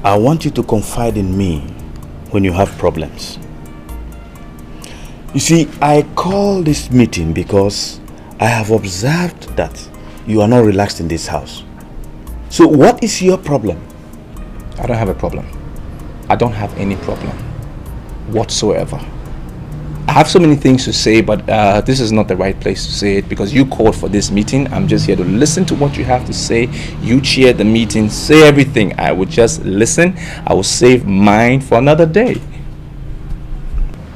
I want you to confide in me when you have problems. You see, I call this meeting because I have observed that you are not relaxed in this house. So what is your problem? I don't have a problem. I don't have any problem whatsoever. I have so many things to say, but this is not the right place to say it because you called for this meeting. I'm just here to listen to what you have to say. You chair the meeting, say everything. I would just listen. I will save mine for another day.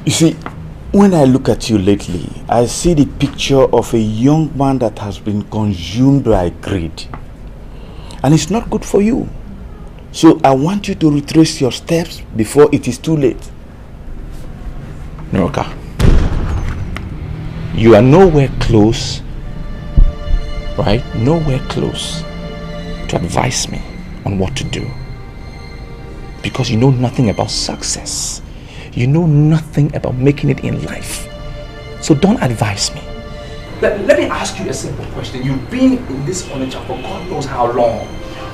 You see, when I look at you lately, I see the picture of a young man that has been consumed by greed. And it's not good for you. So I want you to retrace your steps before it is too late. Noroka, you are nowhere close, right? Nowhere close to advise me on what to do. Because you know nothing about success. You know nothing about making it in life. So don't advise me. Let me ask you a simple question. You've been in this furniture for God knows how long.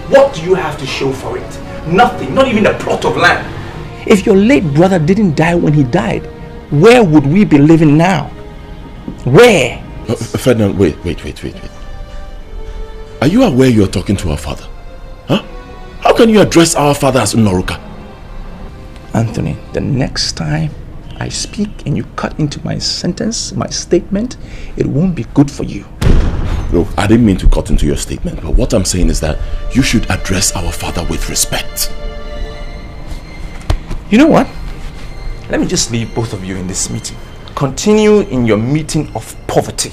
What do you have to show for it? Nothing, not even a plot of land. If your late brother didn't die when he died, where would we be living now? Where? Ferdinand, wait. Are you aware you're talking to our father? Huh? How can you address our father as Noroka? Anthony, the next time I speak and you cut into my sentence, my statement, it won't be good for you. Look, I didn't mean to cut into your statement, but what I'm saying is that you should address our father with respect. You know what? Let me just leave both of you in this meeting. Continue in your meeting of poverty,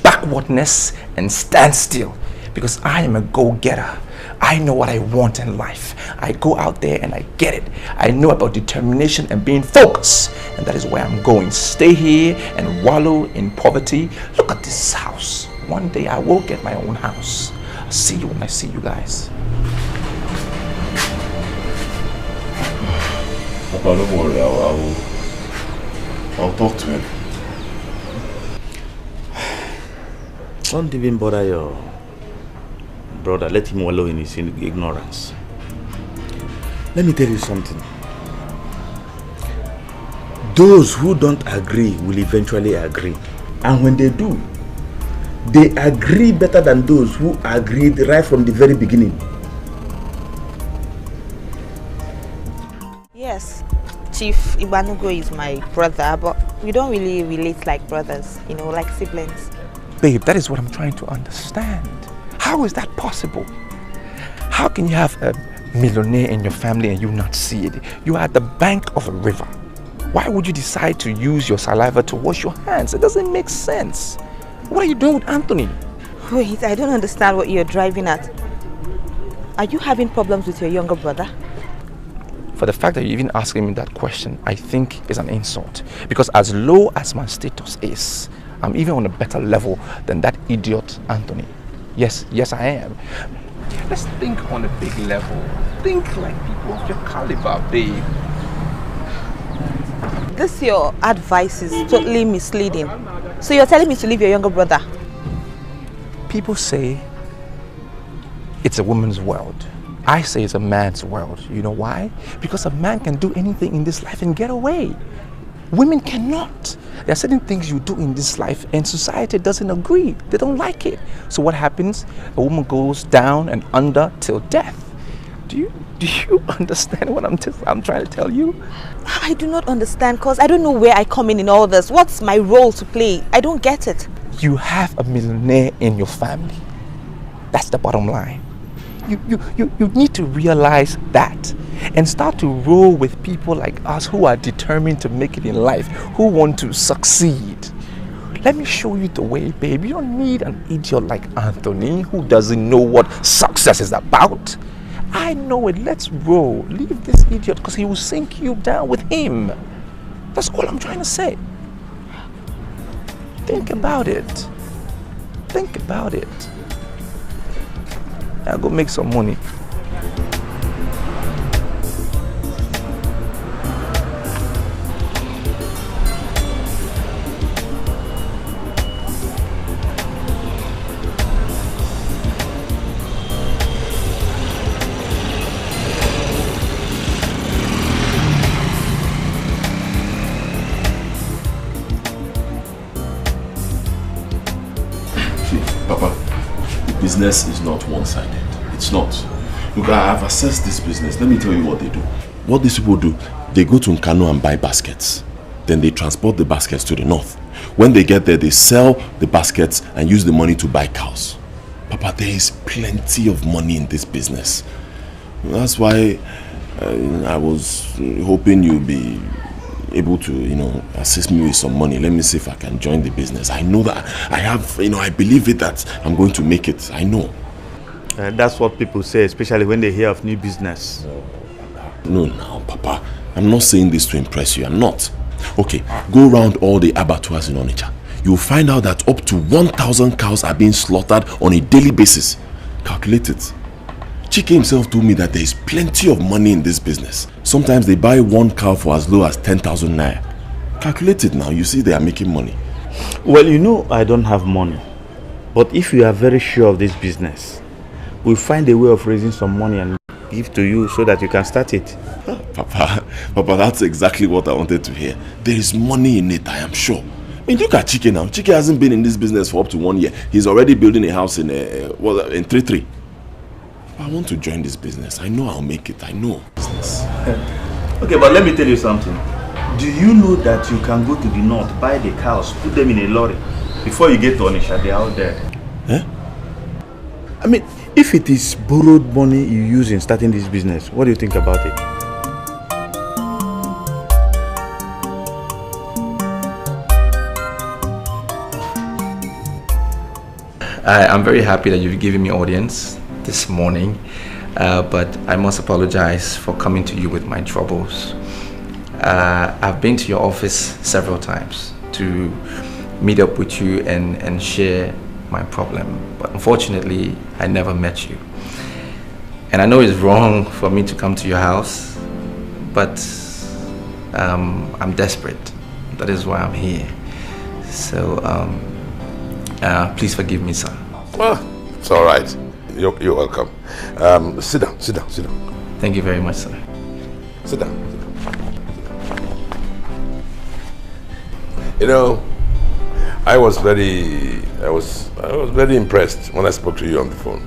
backwardness, and standstill. Because I am a go-getter. I know what I want in life. I go out there and I get it. I know about determination and being focused. And that is where I'm going. Stay here and wallow in poverty. Look at this house. One day I will get my own house. I'll see you when I see you guys. Papa, don't worry. I'll talk to him. Don't even bother your brother. Let him wallow in his ignorance. Let me tell you something. Those who don't agree will eventually agree. And when they do, they agree better than those who agreed right from the very beginning. Yes, Chief Ibanugo is my brother, but we don't really relate like brothers, you know, like siblings. Babe, that is what I'm trying to understand. How is that possible? How can you have a millionaire in your family and you not see it? You are at the bank of a river. Why would you decide to use your saliva to wash your hands? It doesn't make sense. What are you doing with Anthony? Wait, I don't understand what you're driving at. Are you having problems with your younger brother? For the fact that you're even asking me that question, I think is an insult. Because as low as my status is, I'm even on a better level than that idiot Anthony. Yes, I am. Let's think on a big level. Think like people of your caliber, babe. This your advice is totally misleading. So you're telling me to leave your younger brother? People say it's a woman's world. I say it's a man's world. You know why? Because a man can do anything in this life and get away. Women cannot. There are certain things you do in this life and society doesn't agree. They don't like it. So what happens? A woman goes down and under till death. Do you understand what I'm trying to tell you? I do not understand because I don't know where I come in all this. What's my role to play? I don't get it. You have a millionaire in your family. That's the bottom line. You need to realize that and start to roll with people like us who are determined to make it in life, who want to succeed. Let me show you the way, babe. You don't need an idiot like Anthony who doesn't know what success is about. I know it. Let's roll. Leave this idiot because he will sink you down with him. That's all I'm trying to say. Think about it. Think about it. I'll go make some money. business is not one-sided. It's not. Look, I have assessed this business. Let me tell you what they do. What these people do, they go to Nkano and buy baskets. Then they transport the baskets to the north. When they get there, they sell the baskets and use the money to buy cows. Papa, there is plenty of money in this business. That's why I was hoping you'd be able to, assist me with some money. Let me see if I can join the business. I know that I have, I believe it that I'm going to make it. I know. That's what people say, especially when they hear of new business. No, Papa. I'm not saying this to impress you. I'm not. Okay, go around all the abattoirs in Onitsha. You'll find out that up to 1,000 cows are being slaughtered on a daily basis. Calculate it. Chike himself told me that there is plenty of money in this business. Sometimes they buy one cow for as low as 10,000 naira. Calculate it now, you see they are making money. Well, I don't have money. But if you are very sure of this business, we'll find a way of raising some money and give to you so that you can start it. Papa, that's exactly what I wanted to hear. There is money in it, I am sure. I mean, look at Chike now. Chike hasn't been in this business for up to 1 year. He's already building a house in 3-3. I want to join this business. I know I'll make it. I know. Okay, but let me tell you something. Do you know that you can go to the north, buy the cows, put them in a lorry? Before you get to Onitsha, they're out there. Eh? I mean, if it is borrowed money you use in starting this business, what do you think about it? I'm very happy that you've given me audience this morning, but I must apologize for coming to you with my troubles. I've been to your office several times to meet up with you and share my problem, but unfortunately I never met you. And I know it's wrong for me to come to your house, but I'm desperate. That is why I'm here. So please forgive me, sir. Well, it's all right. You're welcome. Sit down. Thank you very much, sir. Sit down. I was very impressed when I spoke to you on the phone.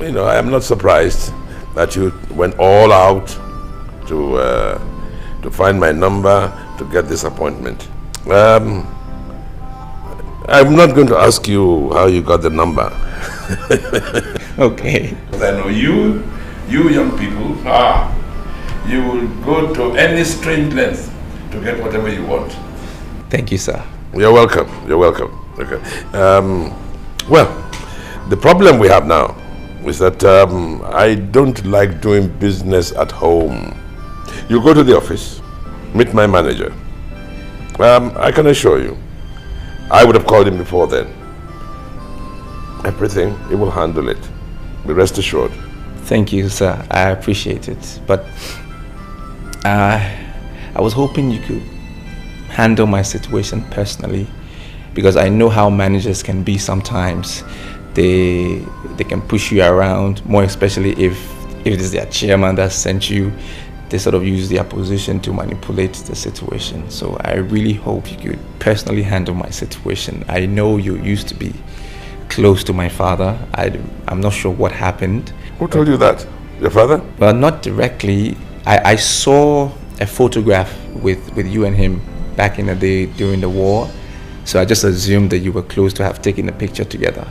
I am not surprised that you went all out to find my number to get this appointment. I'm not going to ask you how you got the number. Okay. I know you young people, you will go to any strange length to get whatever you want. Thank you, sir. You're welcome. Okay. Well, the problem we have now is that I don't like doing business at home. You go to the office, meet my manager. I can assure you, I would have called him before then. Everything, he will handle it. Be rest assured. Thank you, sir. I appreciate it. But I was hoping you could handle my situation personally, because I know how managers can be sometimes. They can push you around, more especially if it is their chairman that sent you. They sort of use their position to manipulate the situation. So I really hope you could personally handle my situation. I know you used to be close to my father. I'm not sure what happened. Who told you that? Your father? Well, not directly. I saw a photograph with you and him back in the day during the war. So I just assumed that you were close to have taken a picture together.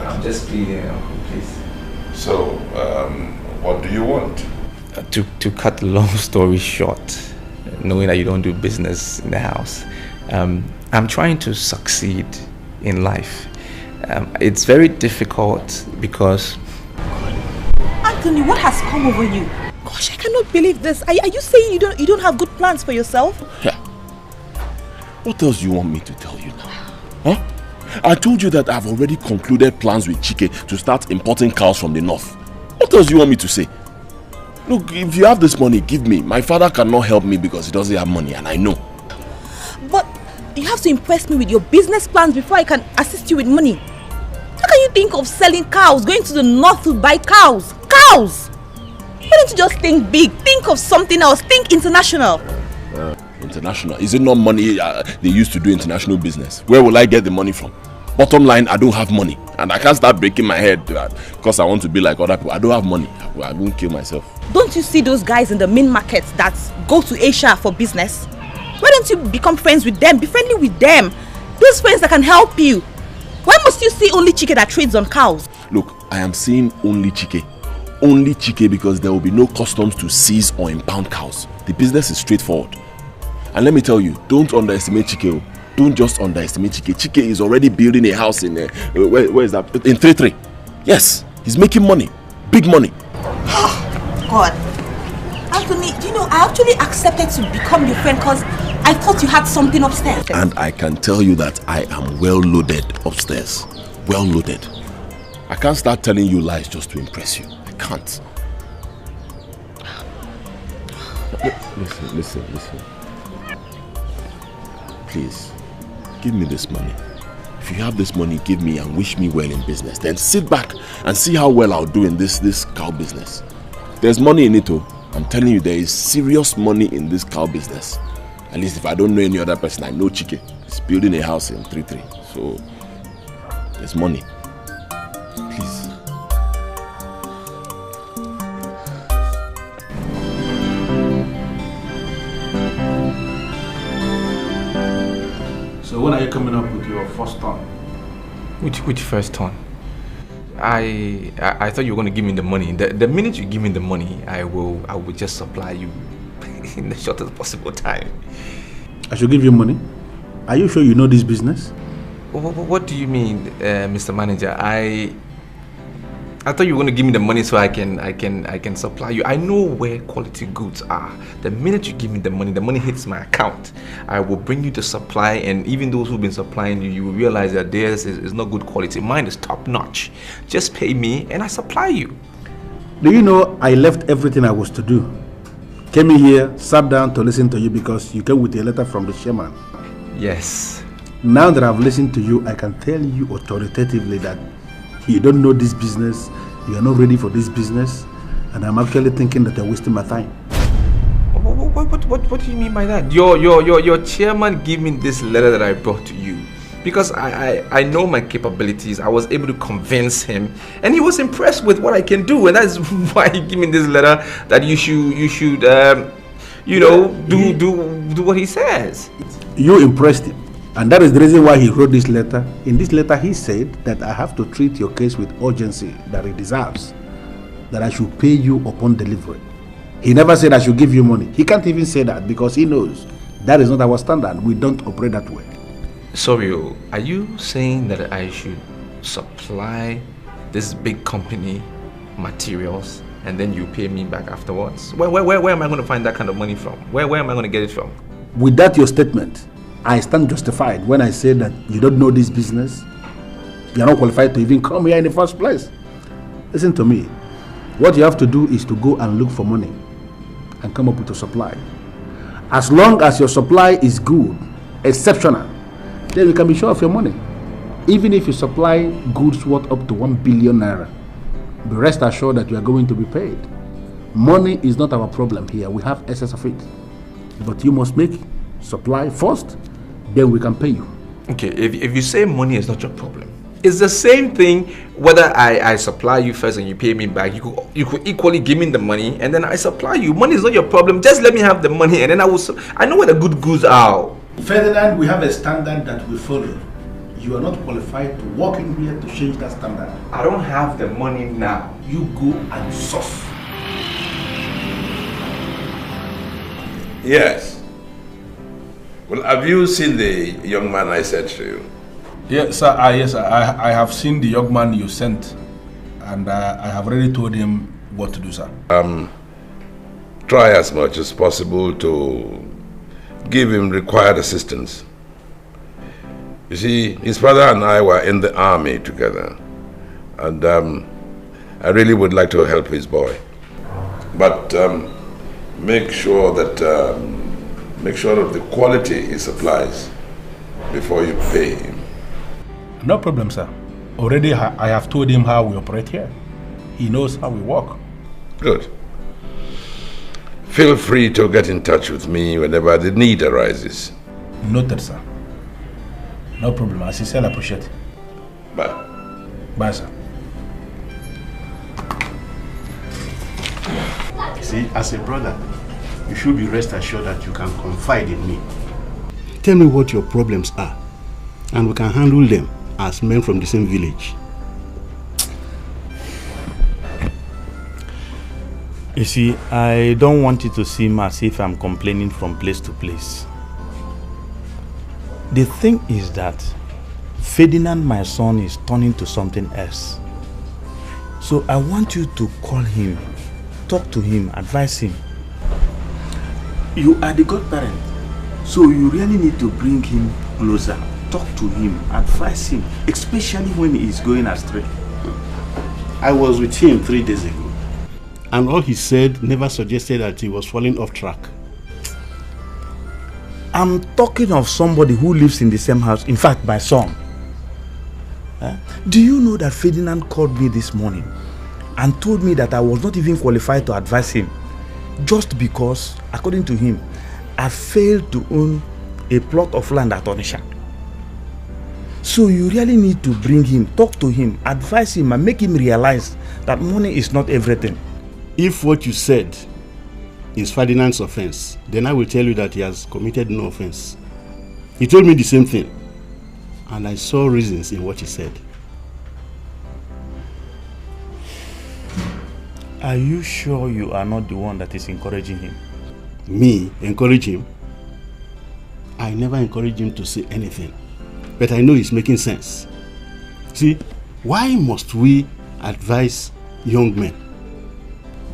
I'm just pleading, please. So, what do you want? To cut the long story short, knowing that you don't do business in the house, I'm trying to succeed in life. It's very difficult because... Anthony, what has come over you? Gosh, I cannot believe this. Are you saying you don't have good plans for yourself? Yeah. What else do you want me to tell you now? Huh? I told you that I've already concluded plans with Chike to start importing cows from the north. What else do you want me to say? Look, if you have this money, give me. My father cannot help me because he doesn't have money, and I know. But you have to impress me with your business plans before I can assist you with money. How can you think of selling cows, going to the north to buy cows? Cows! Why don't you just think big? Think of something else. Think international. International? Is it not money they used to do international business? Where will I get the money from? Bottom line, I don't have money. And I can't start breaking my head because I want to be like other people. I don't have money. I won't kill myself. Don't you see those guys in the main market that go to Asia for business? Why don't you become friends with them? Be friendly with them. Those friends that can help you. Why must you see only Chike that trades on cows? Look, I am seeing only Chike. Only Chike because there will be no customs to seize or impound cows. The business is straightforward. And let me tell you, don't underestimate Chike. Don't just underestimate Chike. Chike is already building a house in, where is that? In 33. Yes, he's making money. Big money. God. Anthony, do you know, I actually accepted to become your friend because I thought you had something upstairs. And I can tell you that I am well loaded upstairs. Well loaded. I can't start telling you lies just to impress you. I can't. Listen. Please, give me this money. If you have this money, give me and wish me well in business. Then sit back and see how well I'll do in this cow business. There's money in it too. I'm telling you, there is serious money in this cow business. At least if I don't know any other person, I know Chike. He's building a house in 33. So, there's money. Please. So when are you coming up with your first ton? Which first ton? I thought you were going to give me the money. The minute you give me the money, I will just supply you in the shortest possible time. I should give you money? Are you sure you know this business? What do you mean, Mr. Manager? I thought you were going to give me the money so I can supply you. I know where quality goods are. The minute you give me the money hits my account. I will bring you the supply, and even those who've been supplying you, you will realize that theirs is not good quality. Mine is top notch. Just pay me and I supply you. Do you know I left everything I was to do? Came in here, sat down to listen to you because you came with a letter from the chairman. Yes. Now that I've listened to you, I can tell you authoritatively that you don't know this business, you are not ready for this business, and I'm actually thinking that you're wasting my time. What do you mean by that? Your chairman gave me this letter that I brought to you because I know my capabilities. I was able to convince him, and he was impressed with what I can do, and that's why he gave me this letter that you should do what he says. You impressed him. And that is the reason why he wrote this letter. In this letter, he said that I have to treat your case with urgency that it deserves, that I should pay you upon delivery. He never said I should give you money. He can't even say that because he knows that is not our standard. We don't operate that way. Sorry, are you saying that I should supply this big company materials and then you pay me back afterwards? Where am I going to find that kind of money from? Where am I going to get it from? With that your statement, I stand justified when I say that you don't know this business. You are not qualified to even come here in the first place. Listen to me. What you have to do is to go and look for money and come up with a supply. As long as your supply is good, exceptional, then you can be sure of your money. Even if you supply goods worth up to 1 billion naira, be rest assured that you are going to be paid. Money is not our problem here. We have excess of it. But you must make supply first, then we can pay you. Okay, if you say money is not your problem, it's the same thing whether I supply you first and you pay me back. You could equally give me the money and then I supply you. Money is not your problem. Just let me have the money and then I know where the good goods are. Ferdinand, we have a standard that we follow. You are not qualified to walk in here to change that standard. I don't have the money now. You go and source. Yes. Well, have you seen the young man I sent to you? Yes, sir. Yes, sir. I have seen the young man you sent, and I have already told him what to do, sir. Try as much as possible to give him required assistance. You see, his father and I were in the army together, and I really would like to help his boy. But make sure that the quality he supplies before you pay him. No problem, sir. Already I have told him how we operate here. He knows how we work. Good. Feel free to get in touch with me whenever the need arises. Noted, sir. No problem. I sincerely appreciate it. Bye. Bye, sir. See, as a brother, you should be rest assured that you can confide in me. Tell me what your problems are, and we can handle them as men from the same village. You see, I don't want it to seem as if I'm complaining from place to place. The thing is that Ferdinand, my son, is turning to something else. So I want you to call him, talk to him, advise him. You are the godparent, so you really need to bring him closer, talk to him, advise him, especially when he is going astray. I was with him 3 days ago, and all he said never suggested that he was falling off track. I'm talking of somebody who lives in the same house, in fact, my son. Do you know that Ferdinand called me this morning and told me that I was not even qualified to advise him, just because, according to him, I failed to own a plot of land at Onitsha. So you really need to bring him, talk to him, advise him, and make him realize that money is not everything. If what you said is Ferdinand's offense, then I will tell you that he has committed no offense. He told me the same thing, and I saw reasons in what he said. Are you sure you are not the one that is encouraging him? Me encourage him? I never encourage him to say anything, but I know he's making sense. See, why must we advise young men?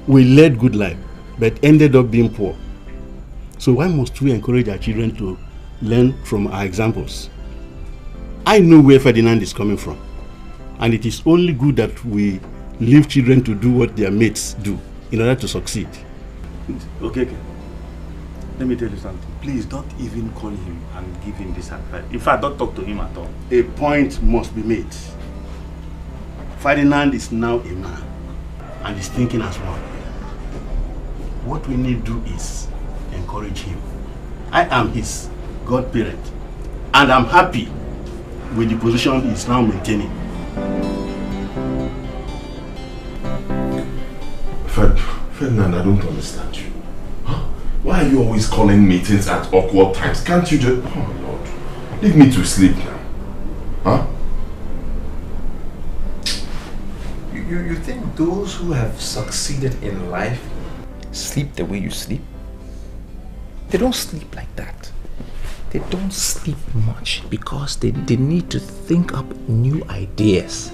We led good life, but ended up being poor. So why must we encourage our children to learn from our examples? I know where Ferdinand is coming from, and it is only good that we leave children to do what their mates do in order to succeed. Okay. Let me tell you something. Please don't even call him and give him this advice. In fact, don't talk to him at all. A point must be made. Ferdinand is now a man, and is thinking as one. What we need to do is encourage him. I am his godparent, and I'm happy with the position he's now maintaining. Ferdinand, I don't understand you. Huh? Why are you always calling meetings at awkward times? Can't you just... Oh Lord, leave me to sleep now. Huh? You think those who have succeeded in life sleep the way you sleep? They don't sleep like that. They don't sleep much because they need to think up new ideas.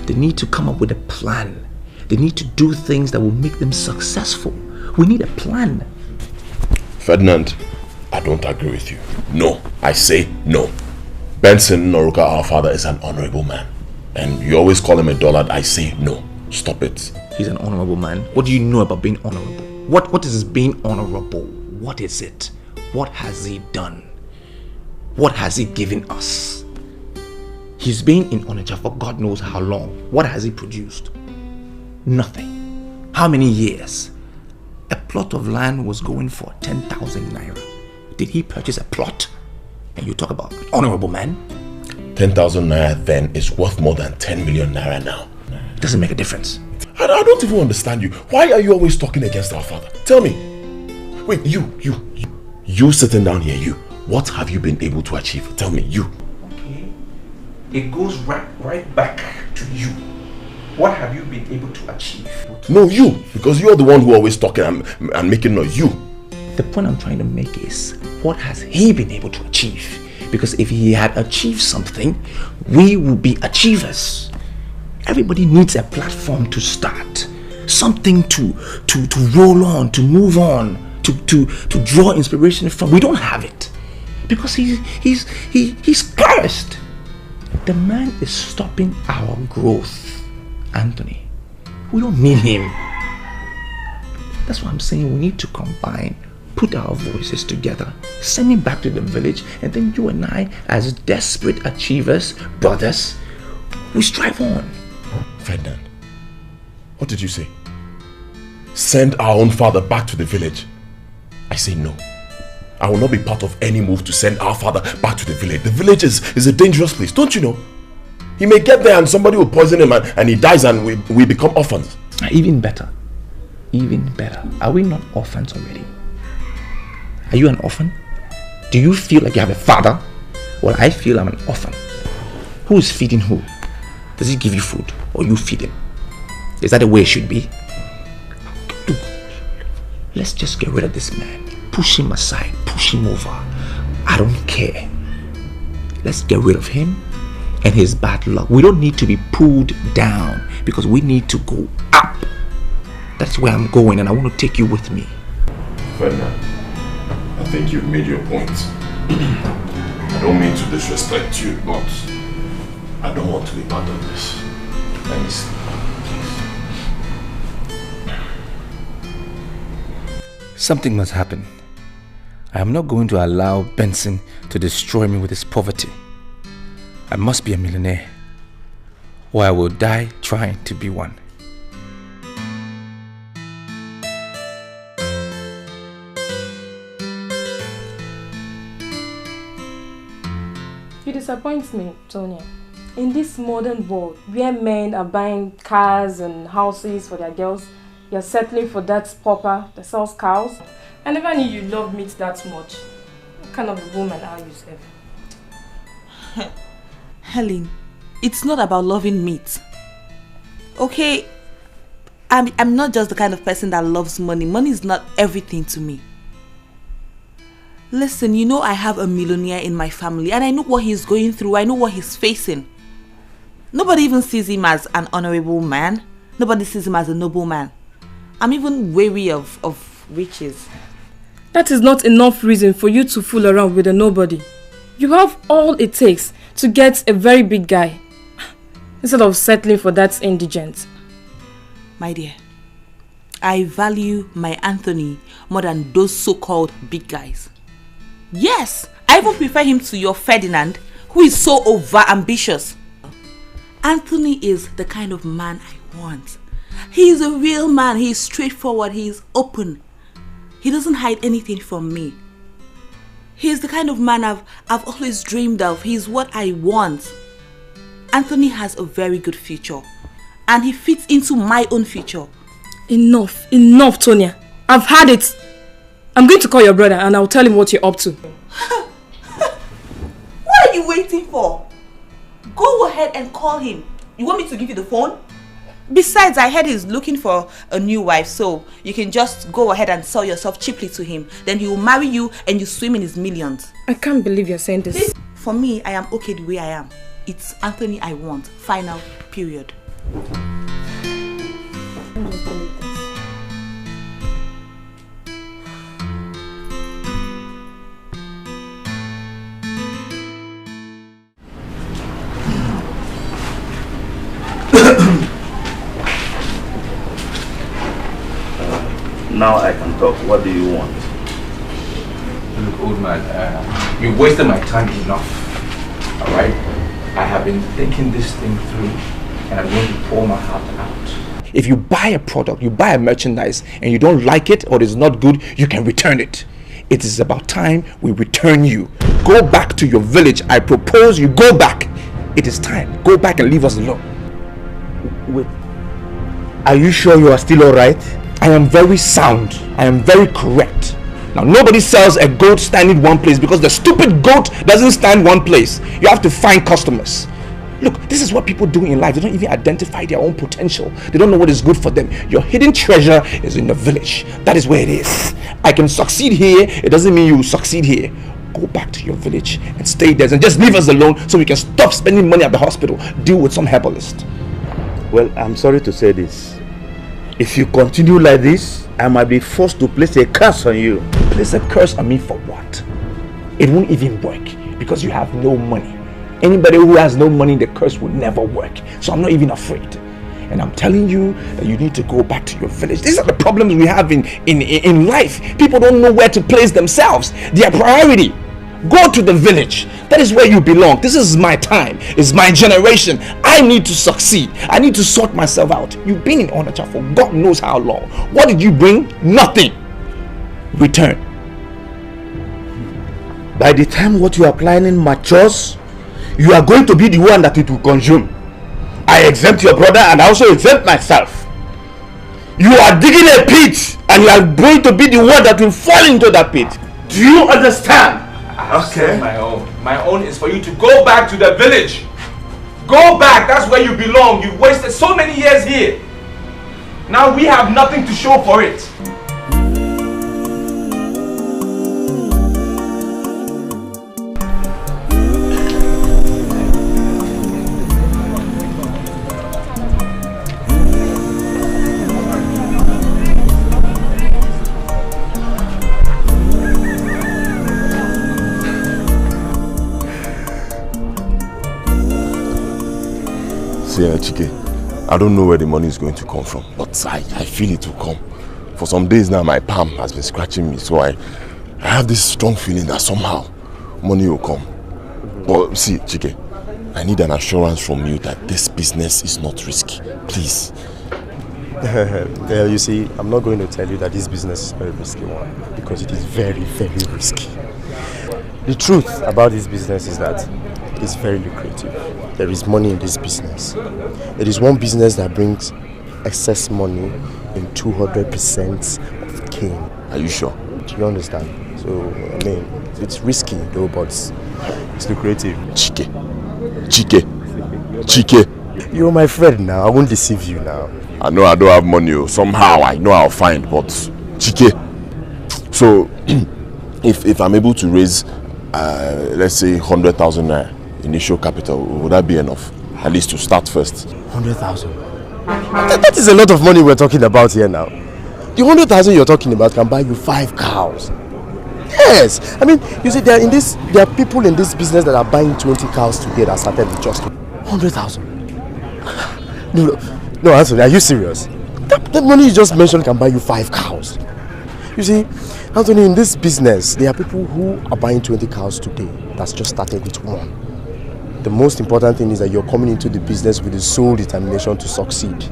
They need to come up with a plan. They need to do things that will make them successful. We need a plan. Ferdinand, I don't agree with you. No, I say no. Benson Noruka, our father, is an honorable man. And you always call him a dullard. I say no. Stop it. He's an honorable man. What do you know about being honorable? What is being honorable? What is it? What has he done? What has he given us? He's been in Onitsha for God knows how long. What has he produced? Nothing. How many years? A plot of land was going for 10,000 naira. Did he purchase a plot? And you talk about honorable man? 10,000 naira then is worth more than 10 million naira now. It doesn't make a difference. I don't even understand you. Why are you always talking against our father? Tell me. Wait, you sitting down here, you. What have you been able to achieve? Tell me, you. Okay. It goes right back to you. What have you been able to achieve? No, you. Because you're the one who always talking and making noise. You. The point I'm trying to make is, what has he been able to achieve? Because if he had achieved something, we will be achievers. Everybody needs a platform to start. Something to roll on, to move on, to draw inspiration from. We don't have it. Because he's cursed. The man is stopping our growth. Anthony, we don't need him. That's why I'm saying we need to combine, put our voices together, send him back to the village, and then you and I, as desperate achievers, brothers, we strive on. Ferdinand, what did you say? Send our own father back to the village? I say no. I will not be part of any move to send our father back to the village. The village is a dangerous place, don't you know? He may get there and somebody will poison him and he dies and we become orphans. Even better. Even better. Are we not orphans already? Are you an orphan? Do you feel like you have a father? Well, I feel I'm an orphan. Who is feeding who? Does he give you food or you feed him? Is that the way it should be? Let's just get rid of this man. Push him aside. Push him over. I don't care. Let's get rid of him and his bad luck. We don't need to be pulled down because we need to go up. That's where I'm going and I want to take you with me. Ferdinand, I think you've made your point. I don't mean to disrespect you, but I don't want to be part of this. Let me see. Something must happen. I am not going to allow Benson to destroy me with his poverty. I must be a millionaire, or I will die trying to be one. You disappoint me, Tonya. In this modern world, where men are buying cars and houses for their girls, you're settling for that pauper that sells cows. I never knew you loved meat that much. What kind of a woman are you, Seth? Helen, it's not about loving meat. Okay, I'm not just the kind of person that loves money. Money is not everything to me. Listen, you know I have a millionaire in my family and I know what he's going through. I know what he's facing. Nobody even sees him as an honorable man. Nobody sees him as a noble man. I'm even wary of riches. That is not enough reason for you to fool around with a nobody. You have all it takes to get a very big guy instead of settling for that indigent. My dear, I value my Anthony more than those so-called big guys. Yes, I even prefer him to your Ferdinand, who is so over-ambitious. Anthony is the kind of man I want. He is a real man. He is straightforward. He is open. He doesn't hide anything from me. He is the kind of man I've always dreamed of. He is what I want. Anthony has a very good future. And he fits into my own future. Enough, Tonya. I've had it. I'm going to call your brother and I'll tell him what you're up to. What are you waiting for? Go ahead and call him. You want me to give you the phone? Besides, I heard he's looking for a new wife, so you can just go ahead and sell yourself cheaply to him. Then he will marry you and you swim in his millions. I can't believe you're saying this. For me, I am okay the way I am. It's Anthony I want. Final. Period. Now I can talk. What do you want? Look, old man, you've wasted my time enough. Alright? I have been thinking this thing through and I'm going to pour my heart out. If you buy a product, you buy a merchandise and you don't like it or it is not good, you can return it. It is about time we return you. Go back to your village. I propose you go back. It is time. Go back and leave us alone. Wait. Are you sure you are still alright? I am very sound. I am very correct. Now nobody sells a goat standing one place because the stupid goat doesn't stand one place. You have to find customers. Look, this is what people do in life. They don't even identify their own potential. They don't know what is good for them. Your hidden treasure is in the village. That is where it is. I can succeed here. It doesn't mean you will succeed here. Go back to your village and stay there and just leave us alone so we can stop spending money at the hospital. Deal with some herbalist. Well, I'm sorry to say this. If you continue like this, I might be forced to place a curse on you. Place a curse on me for what? It won't even work because you have no money. Anybody who has no money, the curse will never work. So I'm not even afraid. And I'm telling you that you need to go back to your village. These are the problems we have in life. People don't know where to place themselves. Their priority. Go to the village. That is where you belong. This is my time. It's my generation. I need to succeed. I need to sort myself out. You've been in Onitsha for God knows how long. What did you bring? Nothing. Return. By the time what you are planning matures, you are going to be the one that it will consume. I exempt your brother and I also exempt myself. You are digging a pit and you are going to be the one that will fall into that pit. Do you understand? Okay. My own is for you to go back to the village. Go back, that's where you belong. You've wasted so many years here. Now we have nothing to show for it. See, Chike, I don't know where the money is going to come from, but I feel it will come. For some days now, my palm has been scratching me, so I have this strong feeling that somehow money will come. But see, Chike, I need an assurance from you that this business is not risky. Please. You see, I'm not going to tell you that this business is a very risky one, because it is very, very risky. The truth about this business is that it's very lucrative. There is money in this business. It is one business that brings excess money in 200% of cane. Are you sure? Do you understand? So, I mean, it's risky though, but it's lucrative. Chike. You're my friend now. I won't deceive you now. I know I don't have money. Somehow I know I'll find, but Chike. So, if I'm able to raise, let's say 100,000 naira initial capital, would that be enough? At least to start first. 100,000. That is a lot of money we're talking about here now. The 100,000 you're talking about can buy you 5 cows. Yes, I mean, you see, there are people in this business that are buying 20 cows today that started with just 100,000. No, Anthony, are you serious? That money you just mentioned can buy you 5 cows. You see, Anthony, in this business, there are people who are buying 20 cows today that's just started with 1. The most important thing is that you're coming into the business with the sole determination to succeed.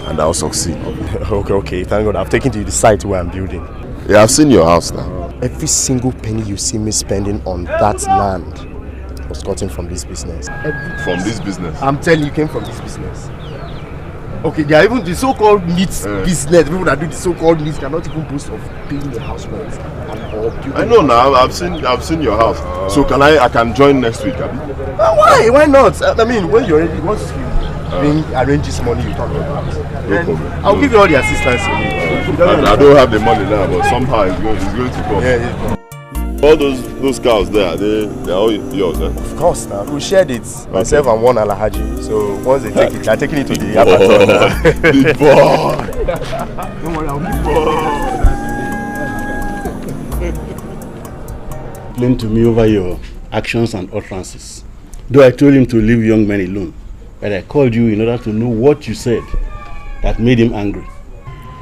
And I'll succeed. Okay, thank God. I've taken you to the site where I'm building. Yeah, I've seen your house now. Every single penny you see me spending on that land was gotten from this business. From this business? I'm telling you, came from this business. Okay, there are even the so-called needs business. People that do the so-called needs cannot even boast of paying the house rent. I know now. I've seen your house. So I can join next week? Why? Why not? I mean, when you're ready, once you arrange this money you talk about, no problem. I'll give you all the assistance you need. I don't have the money now, but somehow it's going to come. Yeah. All those cows there, they're all yours, eh? Of course, now we shared it. Myself and one Alhaji. So once they take it, they're taking it to the abattoir. Big boy. Don't worry, I'll give you. Explain to me over your actions and utterances. Though I told him to leave young men alone, but I called you in order to know what you said that made him angry.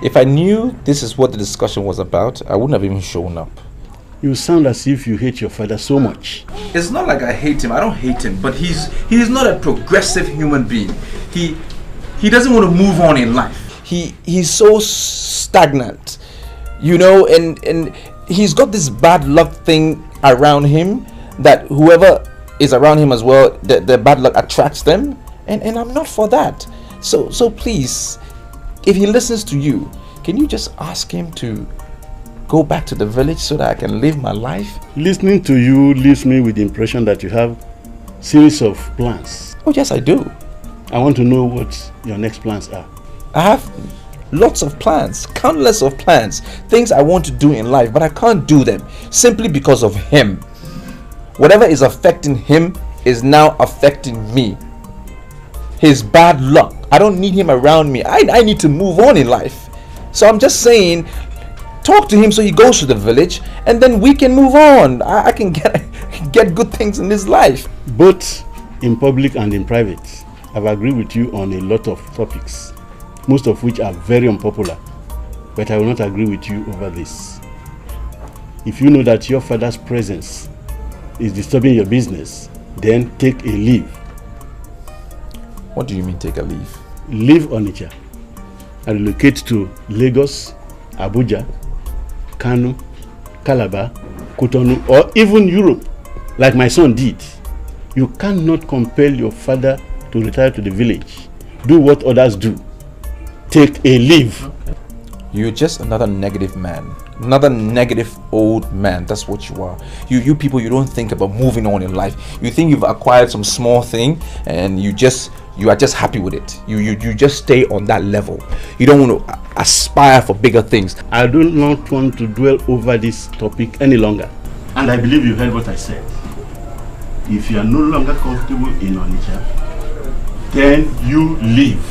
If I knew this is what the discussion was about, I wouldn't have even shown up. You sound as if you hate your father so much. It's not like I hate him. I don't hate him, but he's not a progressive human being. He doesn't want to move on in life. He's so stagnant, you know, and he's got this bad luck thing around him that whoever is around him as well, the bad luck attracts them, and I'm not for that. So please, if he listens to you, can you just ask him to go back to the village so that I can live my life? Listening to you leaves me with the impression that you have series of plans. Oh yes, I do. I want to know what your next plans are. I have lots of plans, countless of plans, things I want to do in life, but I can't do them simply because of him. Whatever is affecting him is now affecting me. His bad luck. I don't need him around me. I need to move on in life. So I'm just saying, talk to him so he goes to the village and then we can move on. I can get good things in this life. Both in public and in private, I've agreed with you on a lot of topics, most of which are very unpopular, but I will not agree with you over this. If you know that your father's presence is disturbing your business, then take a leave. What do you mean take a leave? Leave Onitsha and relocate to Lagos, Abuja, Kano, Calabar, Cotonou, or even Europe, like my son did. You cannot compel your father to retire to the village. Do what others do. Take a leave. You're just another negative man. Another negative old man. That's what you are. You people, you don't think about moving on in life. You think you've acquired some small thing and you are just happy with it. You just stay on that level. You don't want to aspire for bigger things. I do not want to dwell over this topic any longer. And I believe you heard what I said. If you are no longer comfortable in Onitsha, then you leave.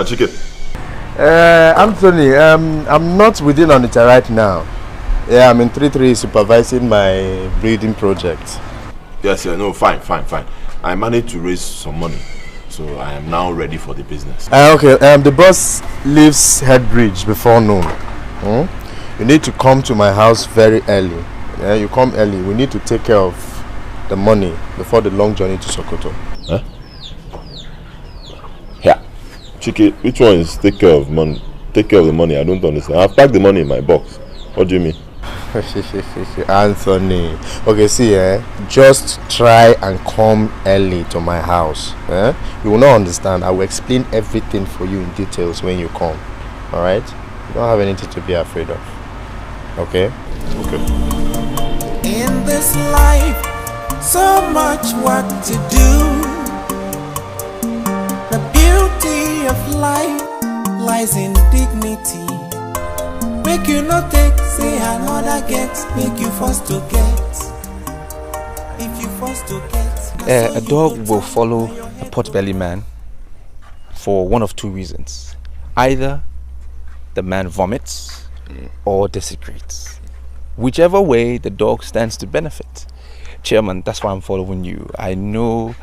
Chicken. Anthony, I'm not within Onitsha right now. Yeah, I'm in 3-3 supervising my breeding project. Yes, no, fine. I managed to raise some money, so I am now ready for the business. Okay, the boss leaves Headbridge before noon. You need to come to my house very early. Yeah, you come early. We need to take care of the money before the long journey to Sokoto. Huh? Yeah. Chiki, which one is take care of money? Take care of the money? I don't understand. I've packed the money in my box. What do you mean? Anthony, okay, see, just try and come early to my house. You will not understand. I will explain everything for you in details when you come. All right? You don't have anything to be afraid of. Okay? Okay. In this life, so much work to do. The beauty of life lies in dignity. Make you not take, say another get. Make you forced to get. If you forced to get. A dog will follow a pot-belly man for one of two reasons. Either the man vomits or desecrates. Whichever way, the dog stands to benefit. Chairman, that's why I'm following you. I know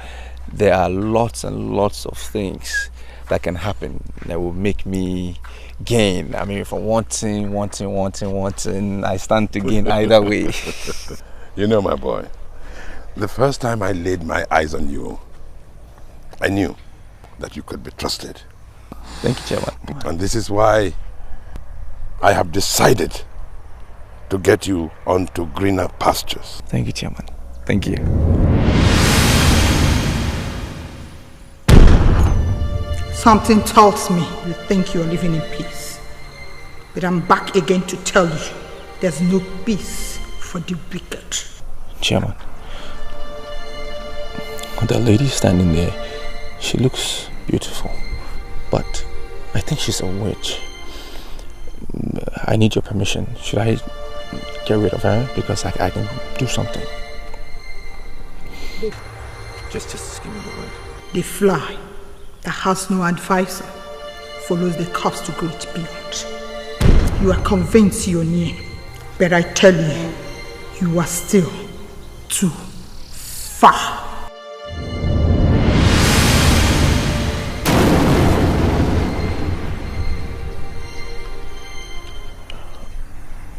there are lots and lots of things that can happen that will make me gain. I mean, if I'm wanting, I stand to gain either way. You know, my boy, the first time I laid my eyes on you, I knew that you could be trusted. Thank you, Chairman. And this is why I have decided to get you onto greener pastures. Thank you, Chairman. Thank you. Something tells me you think you're living in peace. But I'm back again to tell you there's no peace for the wicked. Chairman, the lady standing there, she looks beautiful, but I think she's a witch. I need your permission. Should I get rid of her? Because I can do something. Just give me the word. The fly that has no advisor follows the course to great beyond. You are convinced you're near, but I tell you, you are still too far.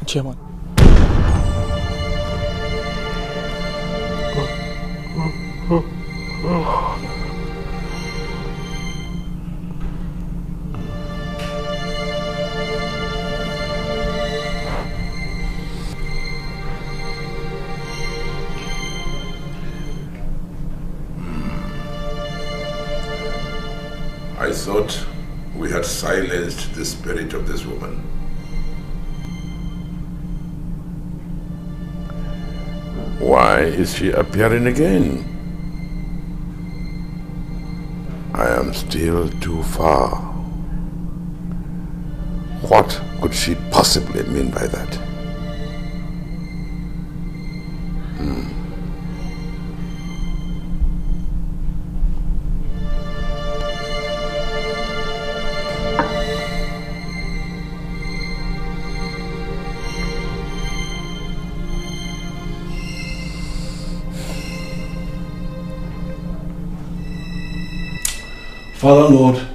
Chairman. I thought we had silenced the spirit of this woman. Why is she appearing again? I am still too far. What could she possibly mean by that? Father Lord,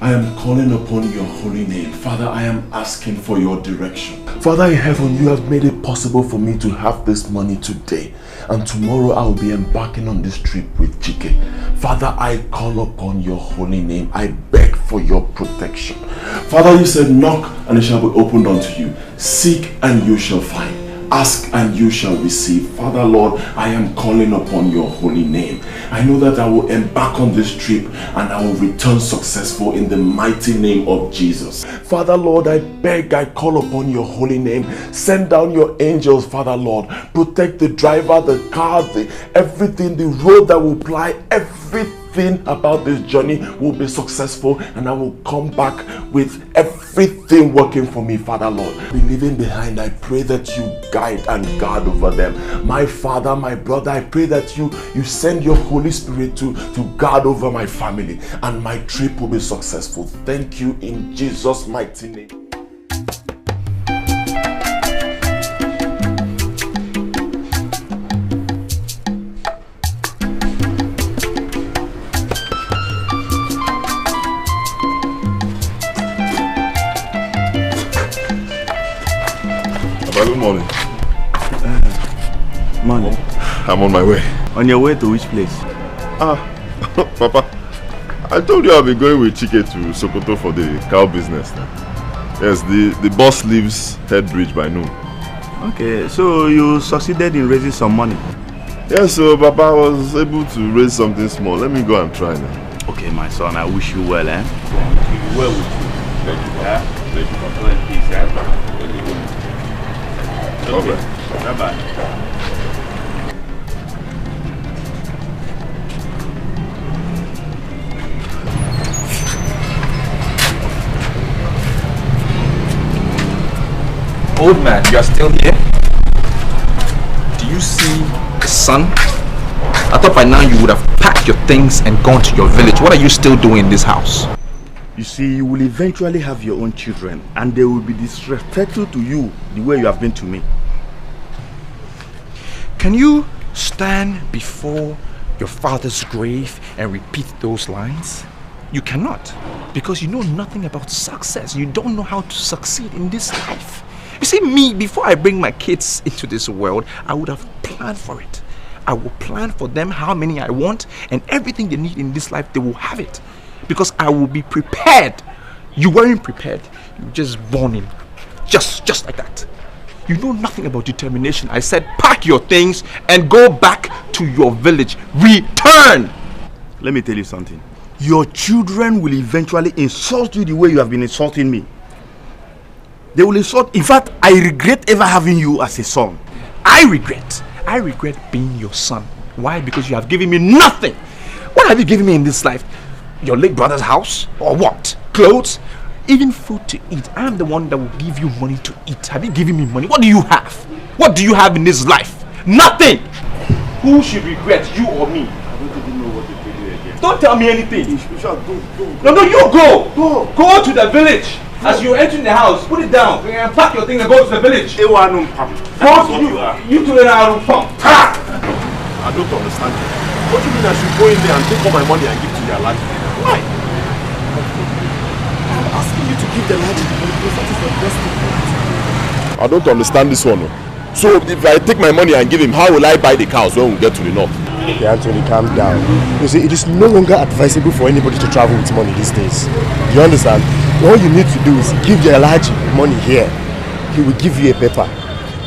I am calling upon your holy name. Father, I am asking for your direction. Father in heaven, you have made it possible for me to have this money today. And tomorrow I will be embarking on this trip with Chike. Father, I call upon your holy name. I beg for your protection. Father, you said, knock and it shall be opened unto you. Seek and you shall find. Ask and you shall receive. Father Lord, I am calling upon your holy name. I know that I will embark on this trip and I will return successful in the mighty name of Jesus. Father Lord, I beg, I call upon your holy name. Send down your angels, Father Lord. Protect the driver, the car, everything, the road that will ply, everything about this journey will be successful, and I will come back with everything working for me, Father Lord. Be leaving behind, I pray that you guide and guard over them. My Father, my brother, I pray that you send your Holy Spirit to guard over my family, and my trip will be successful. Thank you in Jesus' mighty name. Good morning. Morning. I'm on my way. On your way to which place? Papa, I told you I'll be going with Chike to Sokoto for the cow business now. Yes, the boss leaves Head Bridge by noon. Okay, so you succeeded in raising some money? Yes, so Papa, I was able to raise something small. Let me go and try now. Okay, my son, I wish you well, eh? Well with you. Thank you, Papa. Thank you, Papa. In peace, eh? Okay. Bye-bye. Old man, you are still here? Do you see the sun? I thought by now you would have packed your things and gone to your village. What are you still doing in this house? You see, you will eventually have your own children, and they will be disrespectful to you the way you have been to me. Can you stand before your father's grave and repeat those lines? You cannot, because you know nothing about success. You don't know how to succeed in this life. You see, me, before I bring my kids into this world, I would have planned for it. I will plan for them how many I want, and everything they need in this life, they will have it. Because I will be prepared. You weren't prepared. You were just born in. Just like that. You know nothing about determination. I said pack your things and go back to your village. Return! Let me tell you something. Your children will eventually insult you the way you have been insulting me. They will insult. In fact, I regret ever having you as a son. I regret being your son. Why? Because you have given me nothing. What have you given me in this life? Your late brother's house? Or what? Clothes? Even food to eat. I am the one that will give you money to eat. Have you given me money? What do you have? What do you have in this life? Nothing! Who should regret, you or me? I don't even know what to tell you again. Don't tell me anything. Go. No, you go! Go to the village. As you're entering the house, put it down. Pack your things and go to the village. Go to you to the pump. I don't understand you. What do you mean I should go in there and take all my money and give to your lad? Why? I'm asking you to give the lad money because that is the best thing. I don't understand this one. So if I take my money and give him, how will I buy the cows when we get to the north? Okay, Anthony, calm down. You see, it is no longer advisable for anybody to travel with money these days. You understand? All you need to do is give the Alhaji money here. He will give you a paper.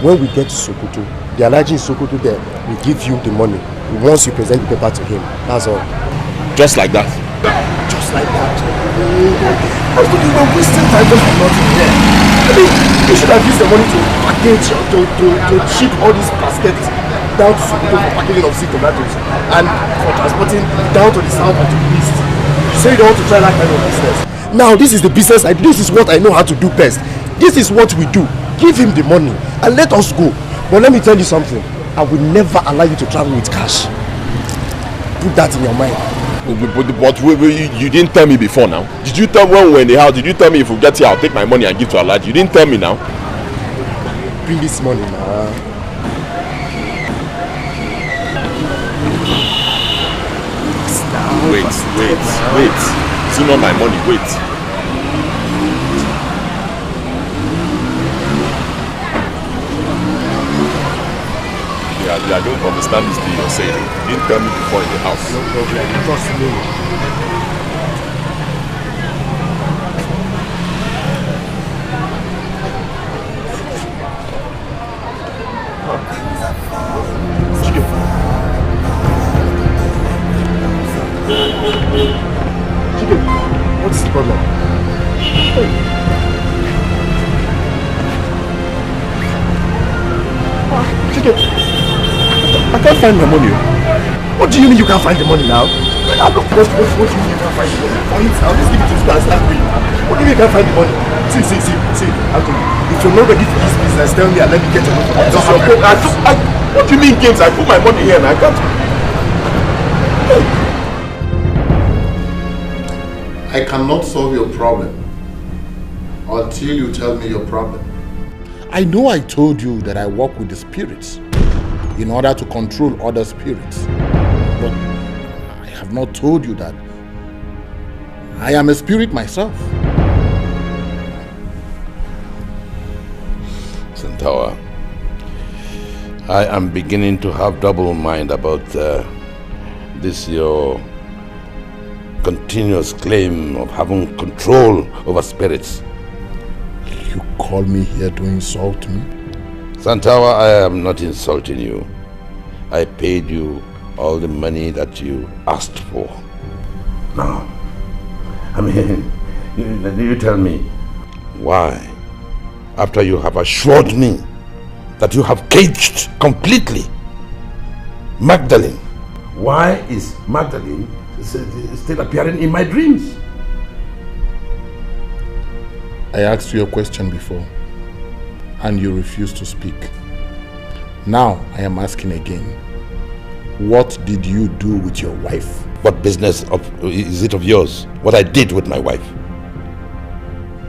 When we get to Sokoto, the Alhaji in Sokoto there will give you the money once you present the paper to him. That's all. Just like that? Just like that. I was thinking we're wasting time just for nothing here. I mean, you should have used the money to package, to ship all these baskets down to Sokoto for packaging of sweet tomatoes and for transporting down to the south and to the east. You say you don't want to try that kind of business. Now this is the business this is what I know how to do best. This is what we do. Give him the money and let us go. But let me tell you something. I will never allow you to travel with cash. Put that in your mind. But you didn't tell me before now. Did you tell me when we were in the house? Did you tell me if we get here I'll take my money and give to Alhaji? You didn't tell me now. Bring this money now. Wait. It's not my money. Wait. I don't understand this thing you're saying. You didn't tell me before in the house. No problem. Trust me. I can't find my money. What do you mean you can't find the money now? What do you mean you can't find the money? I'll just give it to you and start paying. What do you mean you can't find the money? See, I'll tell you. If you're not ready for this business, tell me and let me get your money. What do you mean, James? I put my money here and I can't. I cannot solve your problem until you tell me your problem. I know I told you that I work with the spirits in order to control other spirits, but I have not told you that I am a spirit myself. Santawa, I am beginning to have double mind about this your continuous claim of having control over spirits. You call me here to insult me? Santawa, I am not insulting you. I paid you all the money that you asked for. Now, I mean, you tell me, why, after you have assured me that you have caged completely Magdalene, why is Magdalene still appearing in my dreams? I asked you a question before and you refused to speak. Now I am asking again. What did you do with your wife? What business is it of yours? What I did with my wife?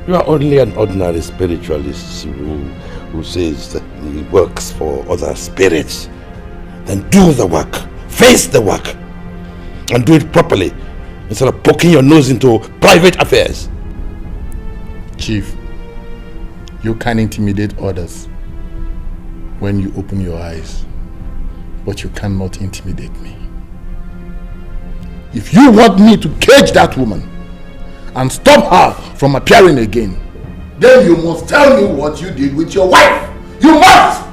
You are only an ordinary spiritualist who says that he works for other spirits. Then do the work. Face the work. And do it properly, instead of poking your nose into private affairs. Chief, you can intimidate others when you open your eyes, but you cannot intimidate me. If you want me to cage that woman and stop her from appearing again, then you must tell me what you did with your wife. You must!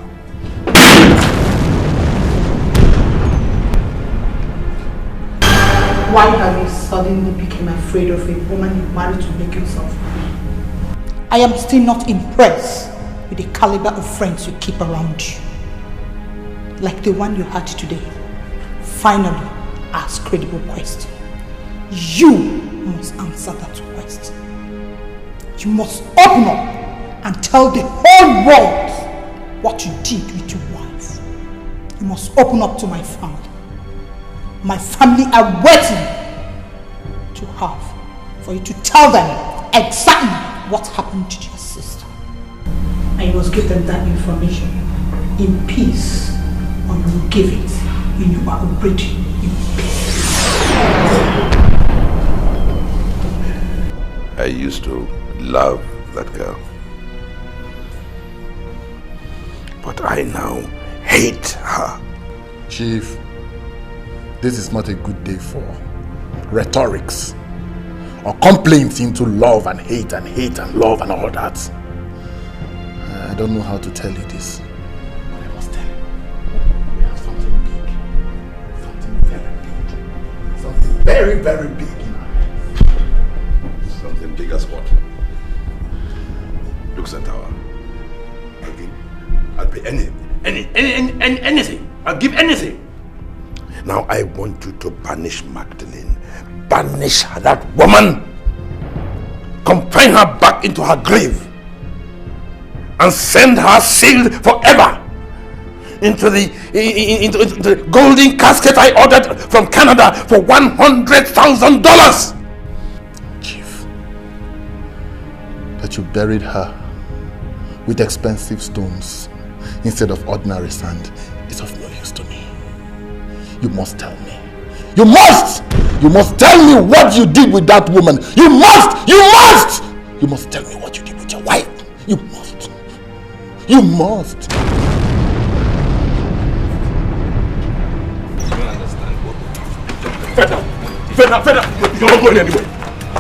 Why have you suddenly become afraid of a woman you married to make yourself happy? I am still not impressed with the caliber of friends you keep around you. Like the one you had today. Finally, ask credible question. You must answer that question. You must open up and tell the whole world what you did with your wife. You must open up to my family. My family are waiting to have for you to tell them exactly what happened to your sister. And you must give them that information in peace, or you will give it when you are already in peace. I used to love that girl. But I now hate her. Chief, this is not a good day for rhetorics or complaints into love and hate and love and all that. I don't know how to tell you this. I must tell you. We have something big. Something very big. Something very, very big in our hands. Something big as what? Look, Santawa. I'll pay anything. I'll give anything. Now I want you to banish Magdalene. Banish that woman. Confine her back into her grave. And send her sealed forever into the golden casket I ordered from Canada for $100,000. Chief, that you buried her with expensive stones instead of ordinary sand is of no use to me. You must tell me. You must! You must tell me what you did with that woman. You must! You must! You must tell me what you did with your wife. You must. You must. Feda, you're not going anywhere.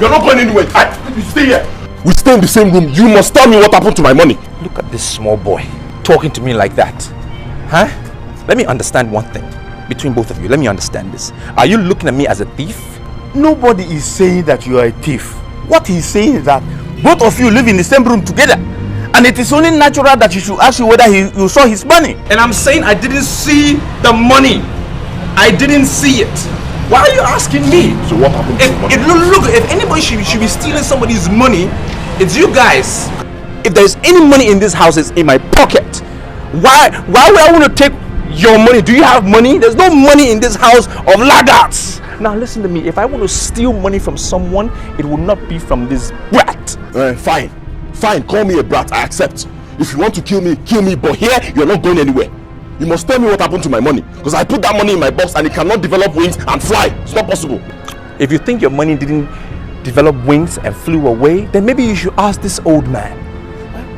You're not going anywhere. You stay here. We stay in the same room. You must tell me what happened to my money. Look at this small boy talking to me like that. Huh? Let me understand one thing. Between both of you, let me understand this. Are you looking at me as a thief? Nobody is saying that you are a thief. What he's saying is that both of you live in the same room together. And it is only natural that he should ask you whether you saw his money. And I'm saying I didn't see the money. I didn't see it. Why are you asking me? So what happened to the money? Look, if anybody should be stealing somebody's money, it's you guys. If there's any money in this house, it's in my pocket. Why would I want to take your money? Do you have money? There's no money in this house of laggards. Now listen to me. If I want to steal money from someone, it will not be from this brat. Fine. Call me a brat. I accept. If you want to kill me, but here, you're not going anywhere. You must tell me what happened to my money. Because I put that money in my box and it cannot develop wings and fly. It's not possible. If you think your money didn't develop wings and flew away, then maybe you should ask this old man.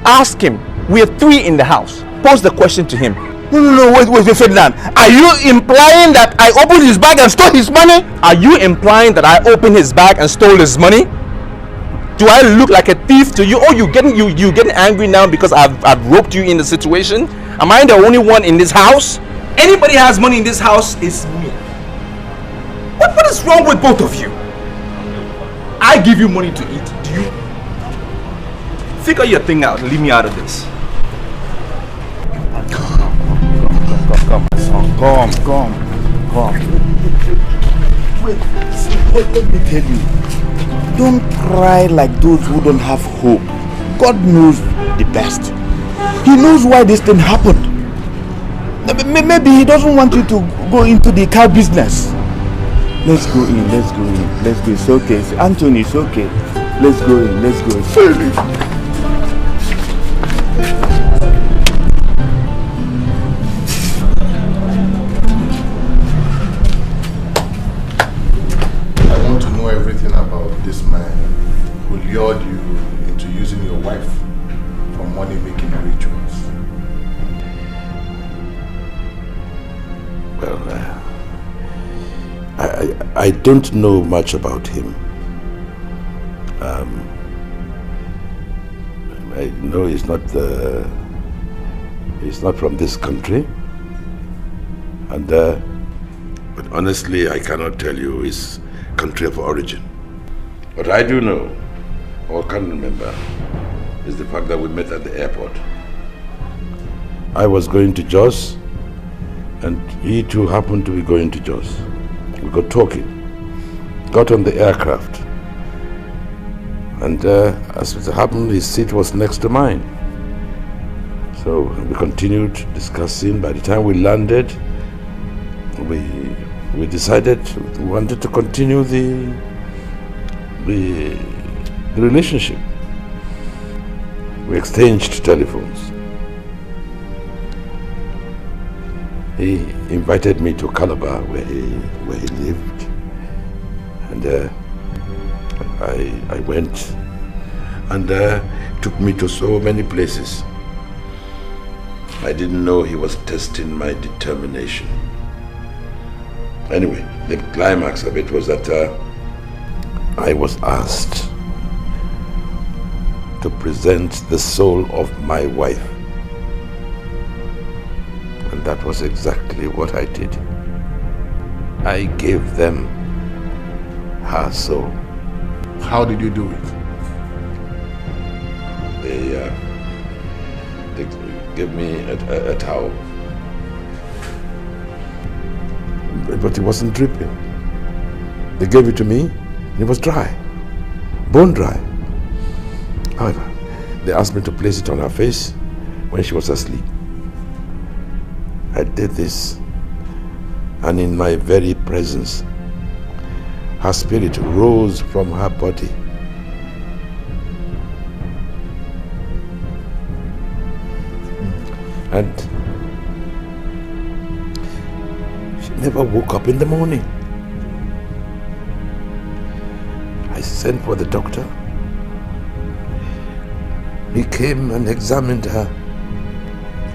Ask him. We're 3 in the house. Pose the question to him. No, wait, Ferdinand. Are you implying that I opened his bag and stole his money? Are you implying that I opened his bag and stole his money? Do I look like a thief to you? Oh, you getting angry now because I've roped you in the situation? Am I the only one in this house? Anybody has money in this house is me. What is wrong with both of you? I give you money to eat. Do you figure your thing out? Leave me out of this. Come, my son. Come. Wait, let me tell you. Don't cry like those who don't have hope. God knows the best. He knows why this thing happened. Maybe he doesn't want you to go into the cow business. Let's go in. It's okay. Anthony, it's okay. Let's go in. Everything about this man who lured you into using your wife for money-making rituals. Well, I don't know much about him. I know he's not from this country, and but honestly, I cannot tell you his country of origin. What I do know, or can remember, is the fact that we met at the airport. I was going to Jos, and he too happened to be going to Jos. We got talking, got on the aircraft, and as it happened, his seat was next to mine. So we continued discussing. By the time we landed, we decided we wanted to continue the relationship. We exchanged telephones. He invited me to Calabar where he lived, and I went, and took me to so many places. I didn't know he was testing my determination. Anyway, the climax of it was that I was asked to present the soul of my wife. And that was exactly what I did. I gave them her soul. How did you do it? They gave me a towel. But it wasn't dripping. They gave it to me, and it was dry, bone dry. However, they asked me to place it on her face when she was asleep. I did this, and in my very presence, her spirit rose from her body. And she never woke up in the morning. I sent for the doctor. He came and examined her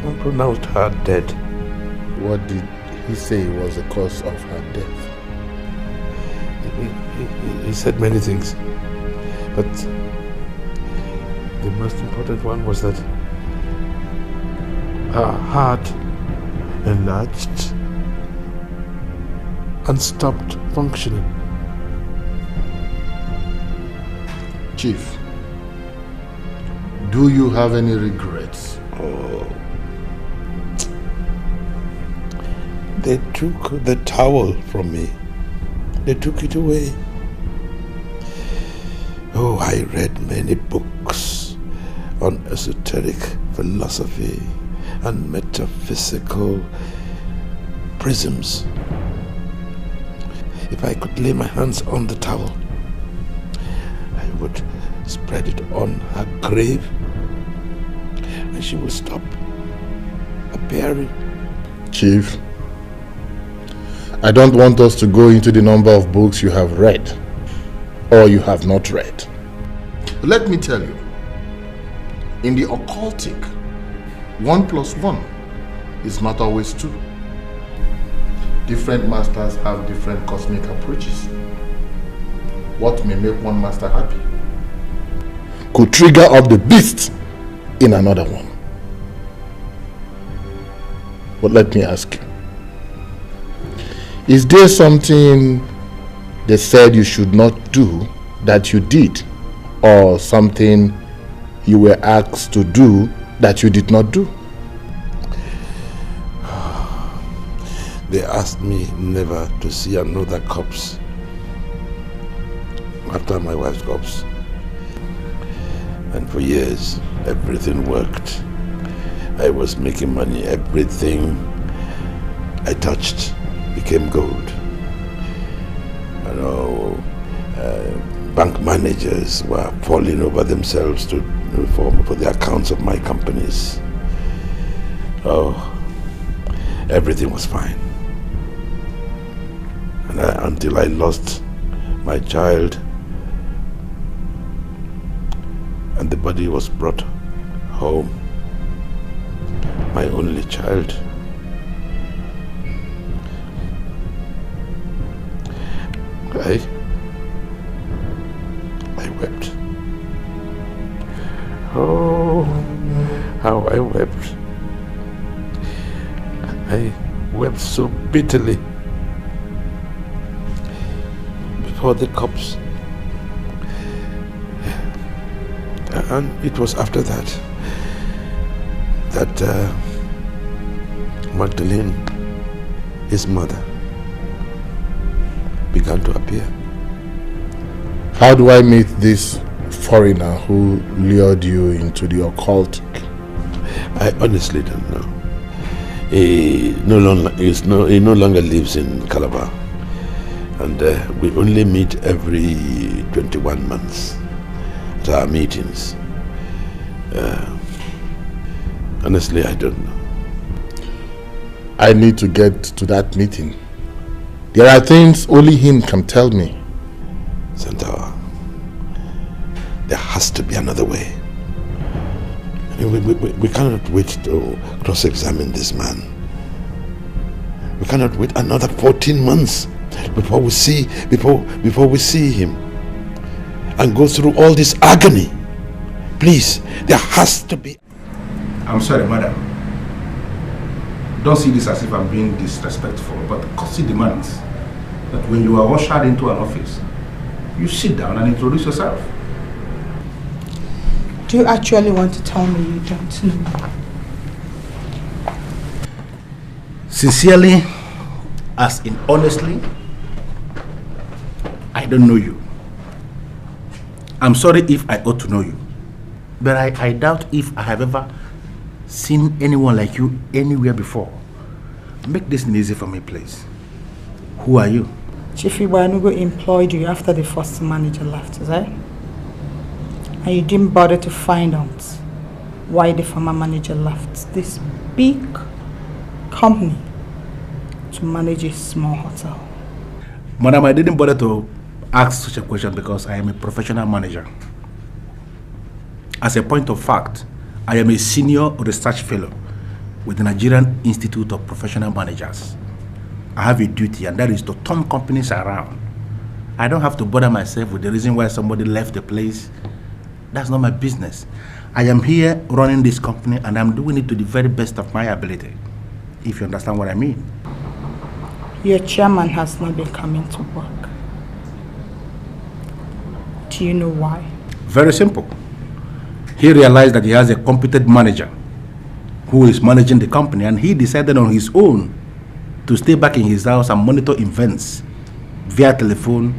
and pronounced her dead. What did he say was the cause of her death? He said many things, but the most important one was that her heart enlarged and stopped functioning. Chief, do you have any regrets? Oh. They took the towel from me. They took it away. Oh, I read many books on esoteric philosophy and metaphysical prisms. If I could lay my hands on the towel, I would spread it on her grave and she will stop appearing. Chief, I don't want us to go into the number of books you have read or you have not read. Let me tell you, in the occultic, 1 + 1 is not always 2. Different masters have different cosmic approaches. What may make one master happy could trigger up the beast in another one. But let me ask you, is there something they said you should not do that you did, or something you were asked to do that you did not do? They asked me never to see another corpse after my wife's corpse. And for years, everything worked. I was making money. Everything I touched became gold. You know, bank managers were falling over themselves for the accounts of my companies. Oh, everything was fine. And until I lost my child, and the body was brought home, my only child. I wept. Oh, how I wept. I wept so bitterly before the cops. And it was after that Magdalene, his mother, began to appear. How do I meet this foreigner who lured you into the occultic? I honestly don't know. He no longer lives in Calabar, and we only meet every 21 months at our meetings. Honestly, I don't know. I need to get to that meeting. There are things only him can tell me. Centaur, there has to be another way. I mean, we cannot wait to cross-examine this man. We cannot wait another 14 months before we see him and go through all this agony. Please, there has to be. I'm sorry, madam. Don't see this as if I'm being disrespectful, but courtesy demands that when you are ushered into an office, you sit down and introduce yourself. Do you actually want to tell me you don't know? Sincerely, as in honestly, I don't know you. I'm sorry if I ought to know you, but I doubt if I have ever seen anyone like you anywhere before. Make this easy for me, please. Who are you? Chief Ibanugo employed you after the first manager left, is that? And you didn't bother to find out why the former manager left this big company to manage a small hotel. Madam, I didn't bother to ask such a question because I am a professional manager. As a point of fact, I am a senior research fellow with the Nigerian Institute of Professional Managers. I have a duty, and that is to turn companies around. I don't have to bother myself with the reason why somebody left the place. That's not my business. I am here running this company, and I'm doing it to the very best of my ability, if you understand what I mean. Your chairman has not been coming to work. Do you know why? Very simple. He realized that he has a competent manager who is managing the company, and he decided on his own to stay back in his house and monitor events via telephone,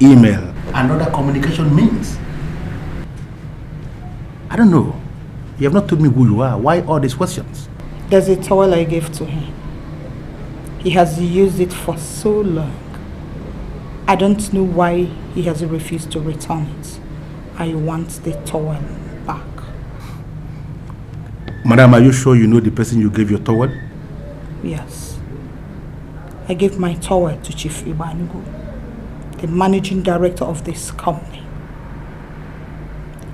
email, and other communication means. I don't know. You have not told me who you are. Why all these questions? There's a towel I gave to him. He has used it for so long. I don't know why he has refused to return it. I want the towel back. Madam, are you sure you know the person you gave your towel? Yes. I gave my towel to Chief Ibanugo, the managing director of this company.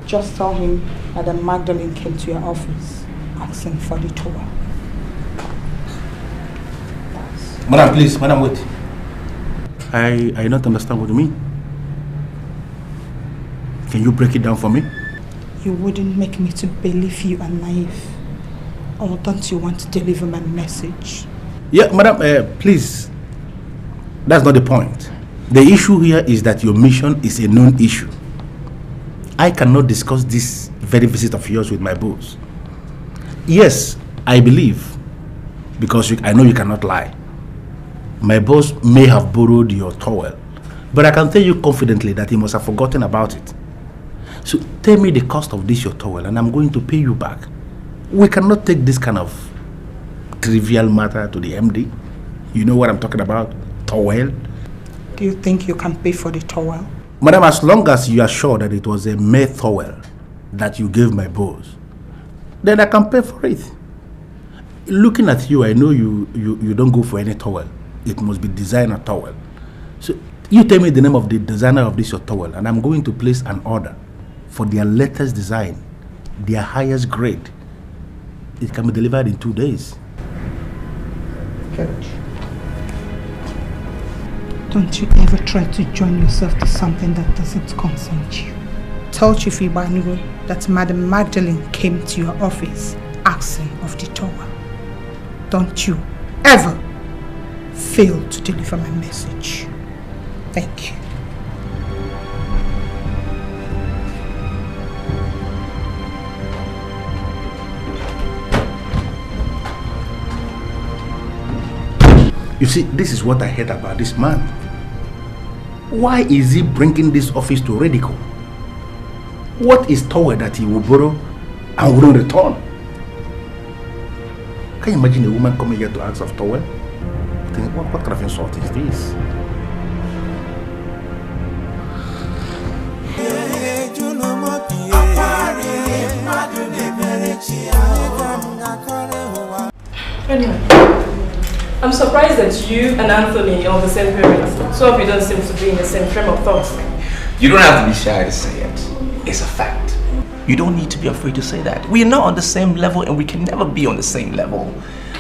Just tell him Madam Magdalene came to your office asking for the towel. Madam, please, madam, wait. I don't understand what you mean. Can you break it down for me? You wouldn't make me to believe you are naive. Or don't you want to deliver my message? Yeah, madam, please. That's not the point. The issue here is that your mission is a known issue. I cannot discuss this very visit of yours with my boss. Yes, I believe, because I know you cannot lie. My boss may have borrowed your towel, but I can tell you confidently that he must have forgotten about it. So tell me the cost of this your towel and I'm going to pay you back. We cannot take this kind of trivial matter to the MD. You know what I'm talking about? Towel. Do you think you can pay for the towel? Madam, as long as you are sure that it was a mere towel that you gave my boss, then I can pay for it. Looking at you, I know you don't go for any towel. It must be designer towel. So you tell me the name of the designer of this your towel and I'm going to place an order for their latest design, their highest grade. It can be delivered in 2 days. Good. Don't you ever try to join yourself to something that doesn't concern you. Tell Chief Ibanugo that Madam Magdalene came to your office asking of the towel. Don't you ever fail to deliver my message. Thank you. You see, this is what I hate about this man. Why is he bringing this office to ridicule? What is towel that he will borrow and wouldn't return? Can you imagine a woman coming here to ask of towel? What kind of insult is this? Anyway, I'm surprised that you and Anthony are the same parents. So you don't seem to be in the same frame of thought. You don't have to be shy to say it. It's a fact. You don't need to be afraid to say that. We are not on the same level and we can never be on the same level.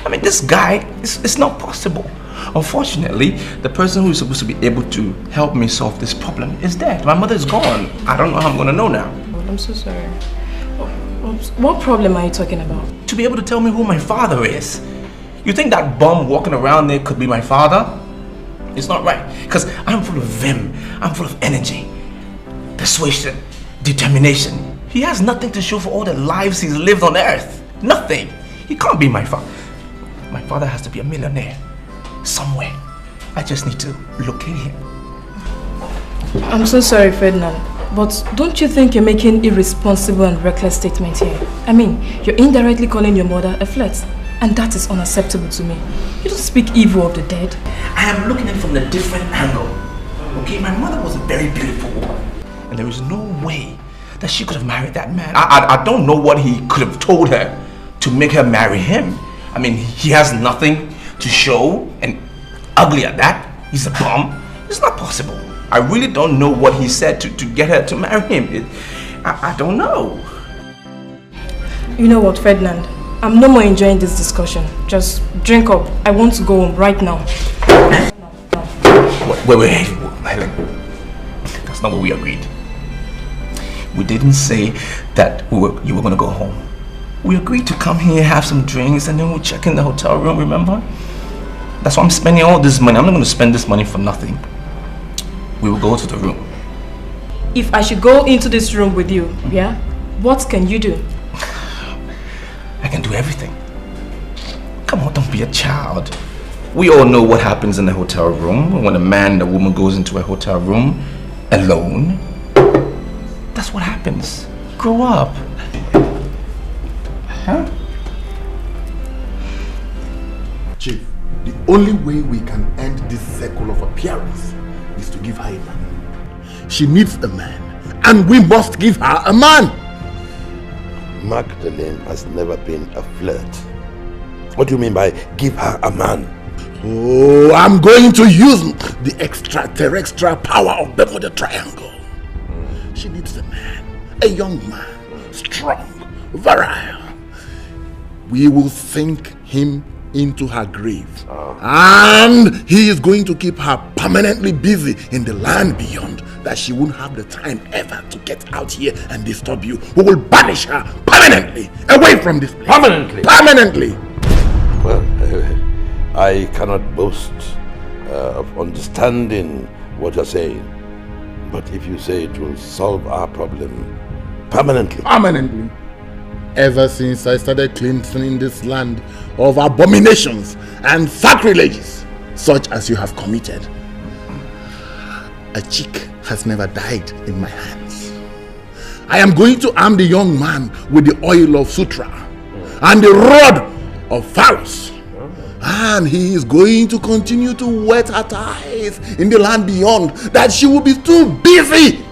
I mean, this guy, it's not possible. Unfortunately, the person who is supposed to be able to help me solve this problem is dead. My mother is gone. I don't know how I'm going to know now. I'm so sorry. What problem are you talking about? To be able to tell me who my father is. You think that bum walking around there could be my father? It's not right. Because I'm full of vim. I'm full of energy, persuasion, determination. He has nothing to show for all the lives he's lived on earth. Nothing. He can't be my father. My father has to be a millionaire. Somewhere. I just need to locate him. I'm so sorry, Ferdinand. But don't you think you're making irresponsible and reckless statements here? I mean, you're indirectly calling your mother a flirt. And that is unacceptable to me. You don't speak evil of the dead. I am looking at it from a different angle. Okay, my mother was a very beautiful woman. And there is no way that she could have married that man. I don't know what he could have told her to make her marry him. I mean, he has nothing to show, and ugly at that. He's a bum. It's not possible. I really don't know what he said to get her to marry him. I don't know. You know what, Ferdinand? I'm no more enjoying this discussion. Just drink up. I want to go home right now. Wait, Helen. That's not what we agreed. We didn't say that you were going to go home. We agreed to come here, have some drinks, and then we'll check in the hotel room, remember? That's why I'm spending all this money. I'm not going to spend this money for nothing. We will go to the room. if I should go into this room with you, yeah, what can you do? I can do everything. Come on, don't be a child. We all know what happens in a hotel room when a man and a woman goes into a hotel room alone. That's what happens. Grow up. Huh? Chief, the only way we can end this circle of appearance is to give her a man. She needs a man, and we must give her a man. Magdalene has never been a flirt. What do you mean by give her a man? Oh, I'm going to use the extraterrestrial power of Bermuda Triangle. She needs a man, a young man, strong, virile. We will sink him into her grave. And he is going to keep her permanently busy in the land beyond, that she won't have the time ever to get out here and disturb you. We will banish her permanently away from this place. Permanently? Permanently! Well, I cannot boast of understanding what you're saying. But if you say it will solve our problem permanently. Permanently. Ever since I started cleansing this land of abominations and sacrileges, such as you have committed, a chick has never died in my hands. I am going to arm the young man with the oil of Sutra and the rod of Pharaohs. And he is going to continue to wet her eyes in the land beyond, that she will be too busy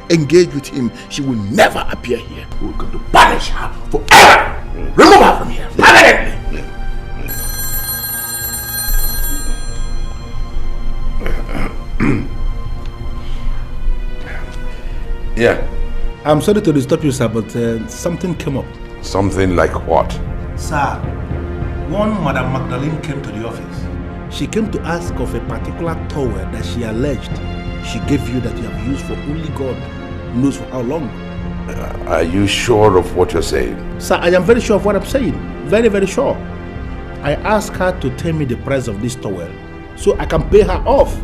engaged with him. She will never appear here. We're going to banish her forever. Remove her from here permanently. Yeah. I'm sorry to disturb you, sir, but something came up. Something like what? Sir, one Madam Magdalene came to the office. She came to ask of a particular towel that she alleged she gave you, that you have used for only God knows for how long. Are you sure of what you're saying? Sir, I am very sure of what I'm saying. Very, very sure. I asked her to tell me the price of this towel so I can pay her off,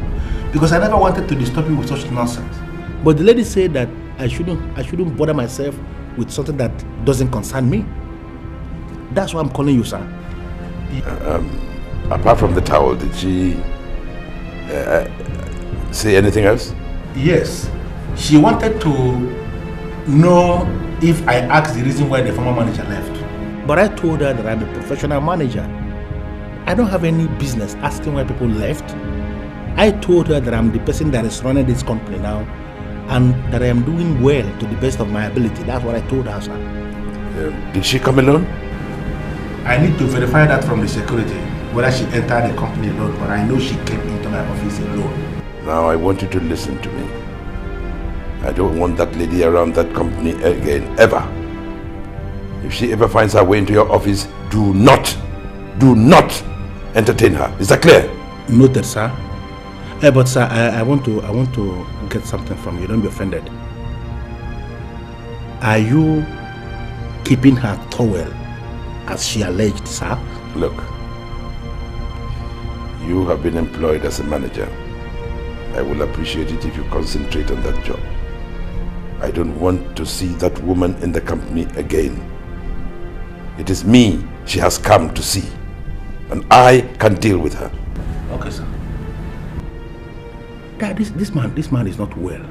because I never wanted to disturb you with such nonsense. But the lady said that I shouldn't bother myself with something that doesn't concern me. That's why I'm calling you, sir. Apart from the towel, did she say anything else? Yes. She wanted to know if I asked the reason why the former manager left. But I told her that I'm a professional manager. I don't have any business asking why people left. I told her that I'm the person that is running this company now, and that I am doing well to the best of my ability. That's what I told her, sir. Did she come alone? I need to verify that from the security, whether she entered the company alone, but I know she came into my office alone. Now I want you to listen to me. I don't want that lady around that company again, ever. If she ever finds her way into your office, do not entertain her. Is that clear? Noted, sir. But sir, I want to get something from you. Don't be offended. Are you keeping her towel as she alleged, sir? Look, you have been employed as a manager. I will appreciate it if you concentrate on that job. I don't want to see that woman in the company again. It is me she has come to see, and I can deal with her. Okay, sir. Dad, this man is not well.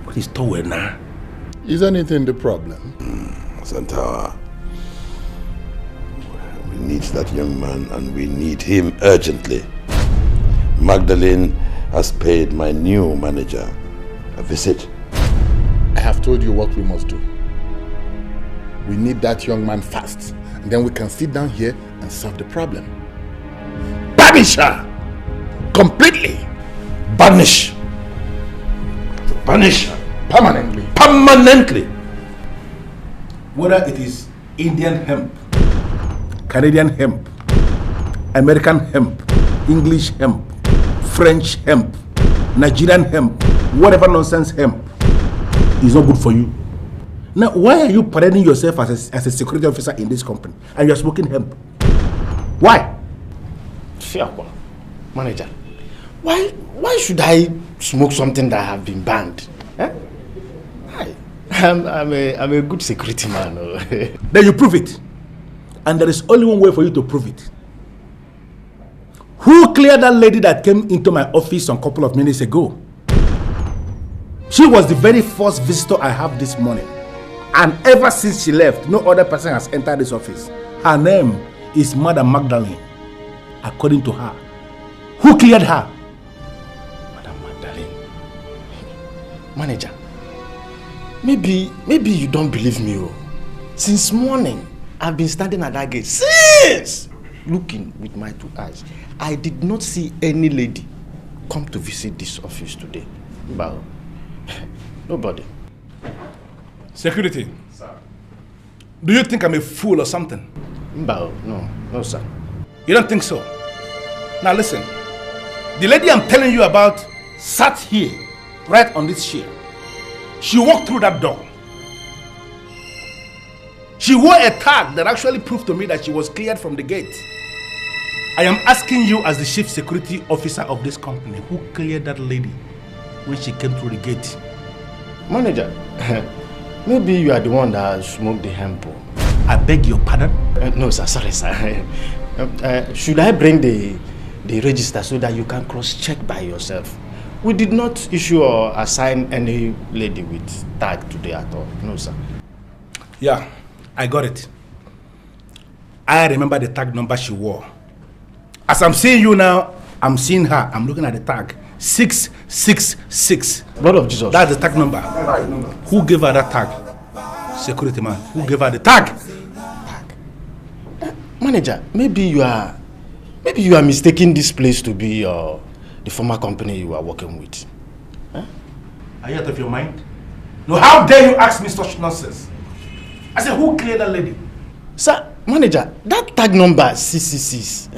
But he's too well now. Is anything the problem? Santawa, we need that young man, and we need him urgently. Magdalene has paid my new manager a visit. I have told you what we must do. We need that young man fast, and then we can sit down here and solve the problem. Banish her! Completely! Banish! Banish her! Permanently! Permanently! Whether it is Indian hemp, Canadian hemp, American hemp, English hemp, French hemp, Nigerian hemp, whatever nonsense hemp is not good for you. Now, why are you parading yourself as a security officer in this company and you're smoking hemp? Why? Fiakwa, manager, Why should I smoke something that have been banned? Eh? I'm a good security man. Then you prove it. And there is only one way for you to prove it. Who cleared that lady that came into my office a couple of minutes ago? She was the very first visitor I have this morning. And ever since she left, no other person has entered this office. Her name is Madam Magdalene, according to her. Who cleared her? Madam Magdalene. Manager, maybe you don't believe me. Oh. Since morning, I've been standing at that gate. Since! Looking with my 2 eyes. I did not see any lady come to visit this office today. But nobody. Security. Sir. Do you think I'm a fool or something? No, sir. You don't think so? Now listen. The lady I'm telling you about sat here, right on this chair. She walked through that door. She wore a tag that actually proved to me that she was cleared from the gate. I am asking you as the chief security officer of this company, who cleared that lady when she came through the gate? Manager, maybe you are the one that smoked the hemp. I beg your pardon? No, sir. Sorry, sir. Should I bring the register so that you can cross-check by yourself? We did not issue or assign any lady with tag today at all. No, sir. Yeah, I got it. I remember the tag number she wore. As I'm seeing you now, I'm seeing her. I'm looking at the tag. 666. Blood of Jesus. That's the tag number. Who gave her that tag? Security man. Who gave her the tag? Manager, maybe you are mistaking this place to be the former company you are working with. Huh? Are you out of your mind? No, how dare you ask me such nonsense? I said, who cleared that lady? Sir, manager, that tag number 666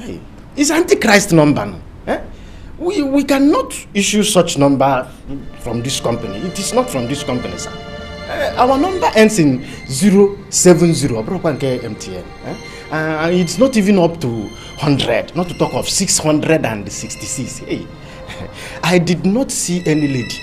is Antichrist number. No? Eh? We cannot issue such number from this company. It is not from this company, sir. Our number ends in 070, MTN. It's not even up to 100, not to talk of 666. Hey, I did not see any lady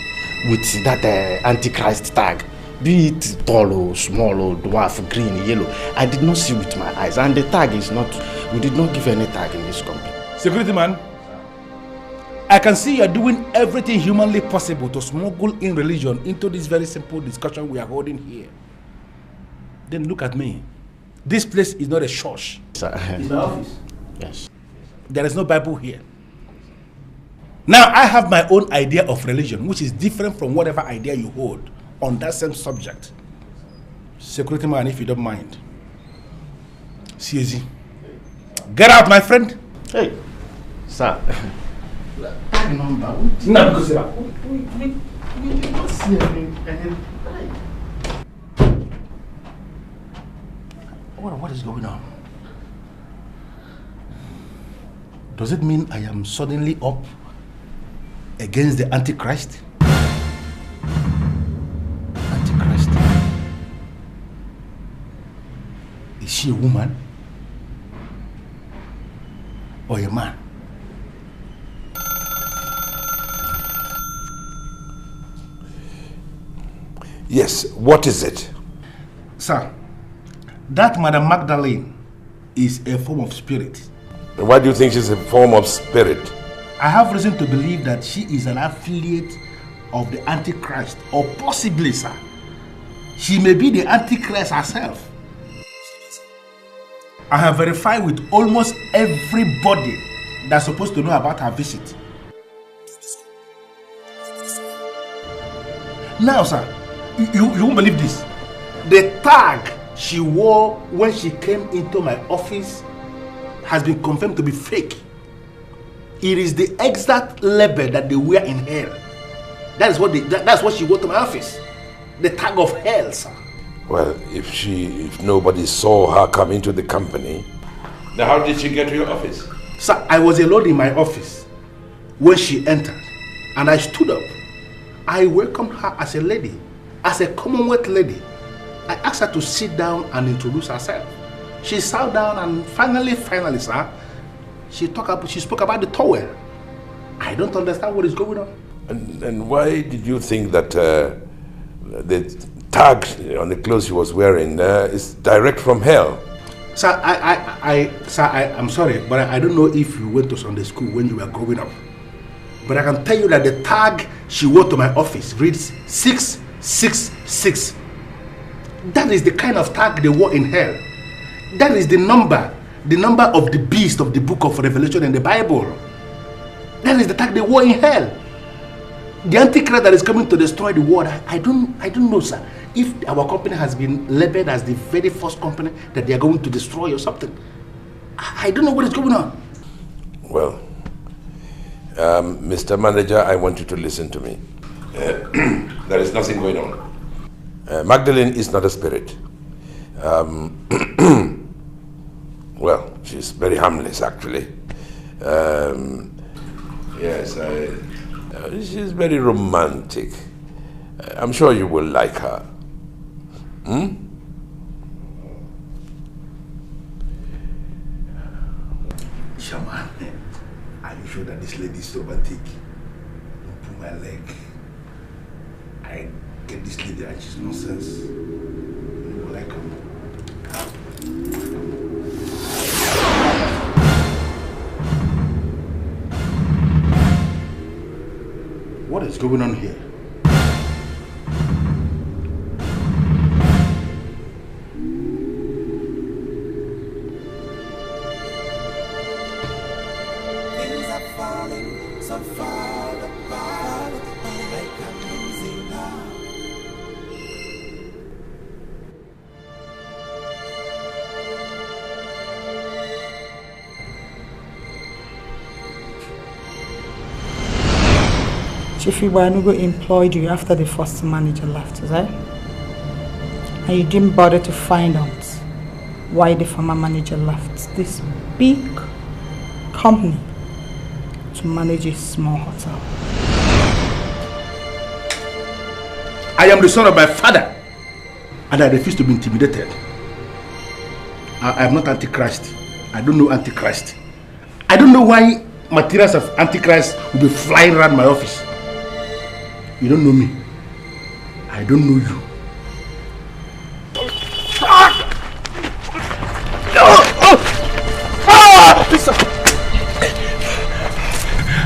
with that Antichrist tag. Be it tall or small or dwarf, green, yellow. I did not see with my eyes. And the tag is not, we did not give any tag in this company. Security man, I can see you are doing everything humanly possible to smuggle in religion into this very simple discussion we are holding here. Then look at me. This place is not a church. Sir. It's my office. Yes. There is no Bible here. Now I have my own idea of religion, which is different from whatever idea you hold on that same subject. Security man, if you don't mind. CAZ. Get out, my friend. Hey, sir. Tag number. No, because we did not see any. What is going on? Does it mean I am suddenly up against the Antichrist? Antichrist? Is she a woman? Or a man? Yes, what is it? Sir, that Madam Magdalene is a form of spirit. Why do you think she's a form of spirit? I have reason to believe that she is an affiliate of the Antichrist, or possibly, sir, she may be the Antichrist herself. I have verified with almost everybody that's supposed to know about her visit. Now, sir, you won't believe this. The tag she wore when she came into my office has been confirmed to be fake. It is the exact label that they wear in hell. That's what she wore to my office. The tag of hell, sir. Well, if nobody saw her come into the company, then how did she get to your office? Sir, I was alone in my office when she entered, and I stood up. I welcomed her as a lady, as a Commonwealth lady. I asked her to sit down and introduce herself. She sat down and finally, sir, she spoke about the towel. I don't understand what is going on. And why did you think that the tag on the clothes he was wearing is direct from hell? Sir, I'm sorry, but I don't know if you went to Sunday school when you were growing up. But I can tell you that the tag she wore to my office reads 666. That is the kind of tag they wore in hell. That is the number of the beast of the book of Revelation in the Bible. That is the tag they wore in hell. The Antichrist that is coming to destroy the world, I don't know, sir, if our company has been labeled as the very first company that they are going to destroy or something. I don't know what is going on. Well, Mr. Manager, I want you to listen to me. There is nothing going on. Magdalene is not a spirit. Well, she's very harmless, actually. Yes, she's very romantic. I'm sure you will like her. Hmm? Shaman, are you sure that this lady is romantic? Don't pull my leg. I get this lady and she's nonsense. You will like her. What is going on here? Things are falling so far apart, like I'm losing now. Chief Iwanugo employed you after the first manager left, is that? And you didn't bother to find out why the former manager left this big company to manage a small hotel. I am the son of my father and I refuse to be intimidated. I am not Antichrist. I don't know Antichrist. I don't know why materials of Antichrist will be flying around my office. You don't know me. I don't know you.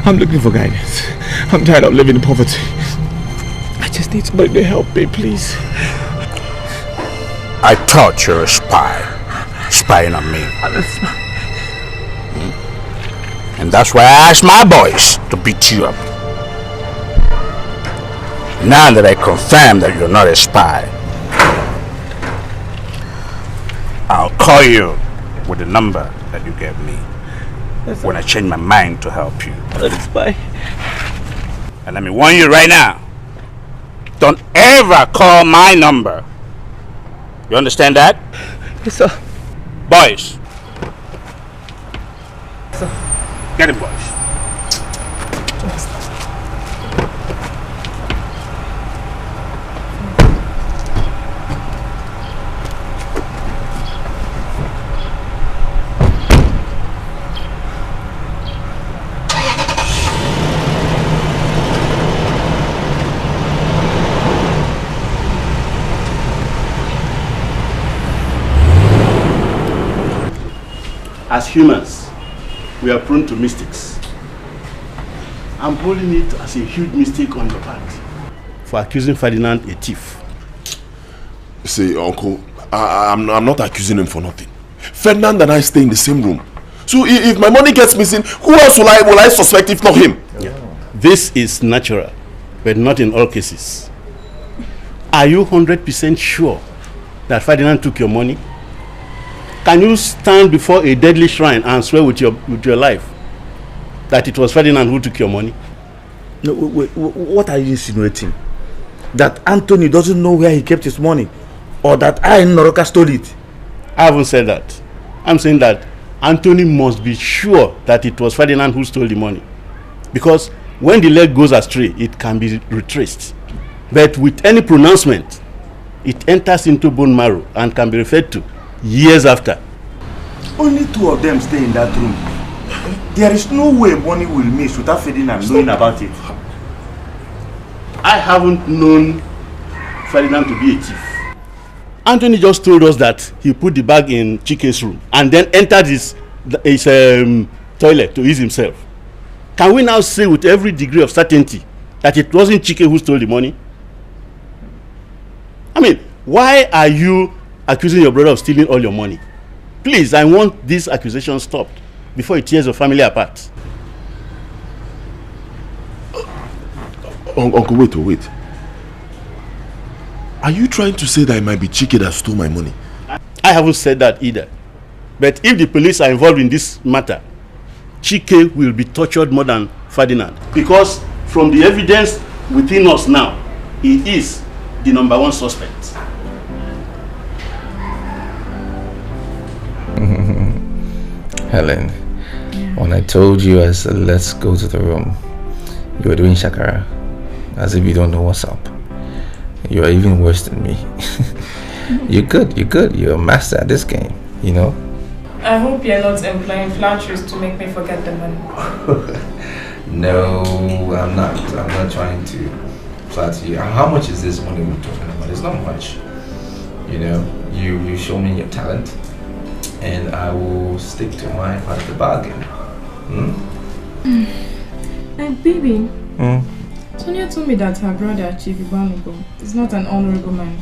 I'm looking for guidance. I'm tired of living in poverty. I just need somebody to help me, please. I thought you were a spy. Spying on me. And that's why I asked my boys to beat you up. Now that I confirm that you're not a spy, I'll call you with the number that you gave me when I change my mind to help you. Not a spy. And let me warn you right now, don't ever call my number. You understand that? Yes, sir. Boys. Yes, sir. Get him, boys. As humans, we are prone to mistakes. I'm holding it as a huge mistake on your part for accusing Ferdinand a thief. See, Uncle, I'm not accusing him for nothing. Ferdinand and I stay in the same room. So if my money gets missing, who else will I suspect if not him? Yeah. This is natural, but not in all cases. Are you 100% sure that Ferdinand took your money? Can you stand before a deadly shrine and swear with your life that it was Ferdinand who took your money? No, wait, what are you insinuating? That Anthony doesn't know where he kept his money? Or that I in Noroka stole it? I haven't said that. I'm saying that Anthony must be sure that it was Ferdinand who stole the money. Because when the leg goes astray, it can be retraced. But with any pronouncement, it enters into bone marrow and can be referred to years after. Only two of them stay in that room. There is no way money will miss without Ferdinand knowing about it. I haven't known Ferdinand to be a thief. Anthony just told us that he put the bag in Chike's room and then entered his toilet to use himself. Can we now say with every degree of certainty that it wasn't Chike who stole the money? I mean, why are you accusing your brother of stealing all your money? Please, I want this accusation stopped before it tears your family apart. Uncle, wait. Are you trying to say that it might be Chike that stole my money? I haven't said that either. But if the police are involved in this matter, Chike will be tortured more than Ferdinand. Because from the evidence within us now, he is the #1 suspect. Helen, when I told you I said let's go to the room, you were doing shakara, as if you don't know what's up. You are even worse than me. You're good. You're a master at this game, you know? I hope you're not employing flatteries to make me forget the money. No, I'm not. I'm not trying to flatter you. How much is this money we're talking about? It's not much. You know, you show me your talent, and I will stick to my part of the bargain. And baby, Sonia told me that her brother, Chief Ibamigo, is not an honorable man.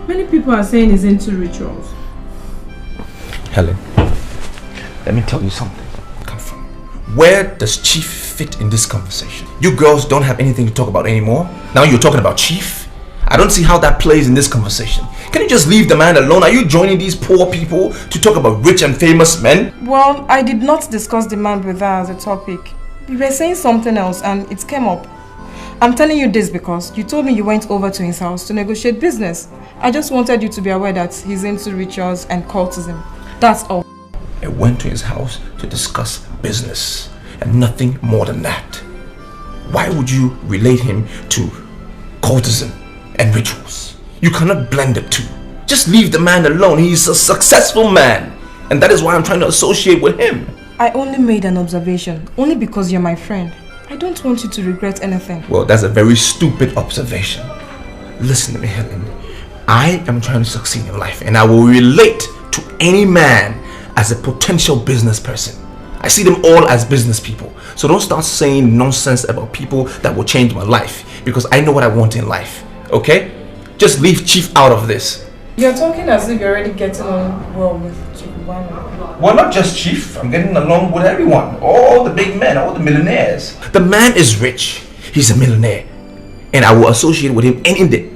Many people are saying he's into rituals. Helen, let me tell you something. Come from. Where does Chief fit in this conversation? You girls don't have anything to talk about anymore. Now you're talking about Chief? I don't see how that plays in this conversation. Can you just leave the man alone? Are you joining these poor people to talk about rich and famous men? Well, I did not discuss the man with her as a topic. We were saying something else and it came up. I'm telling you this because you told me you went over to his house to negotiate business. I just wanted you to be aware that he's into rituals and cultism. That's all. I went to his house to discuss business and nothing more than that. Why would you relate him to cultism and rituals? You cannot blend the two. Just leave the man alone. He's a successful man. And that is why I'm trying to associate with him. I only made an observation, only because you're my friend. I don't want you to regret anything. Well, that's a very stupid observation. Listen to me, Helen. I am trying to succeed in life and I will relate to any man as a potential business person. I see them all as business people. So don't start saying nonsense about people that will change my life, because I know what I want in life, okay? Just leave Chief out of this. You're talking as if you're already getting on well with Chukwuemeka. Well, not just Chief. I'm getting along with everyone. All the big men, all the millionaires. The man is rich. He's a millionaire. And I will associate with him any day.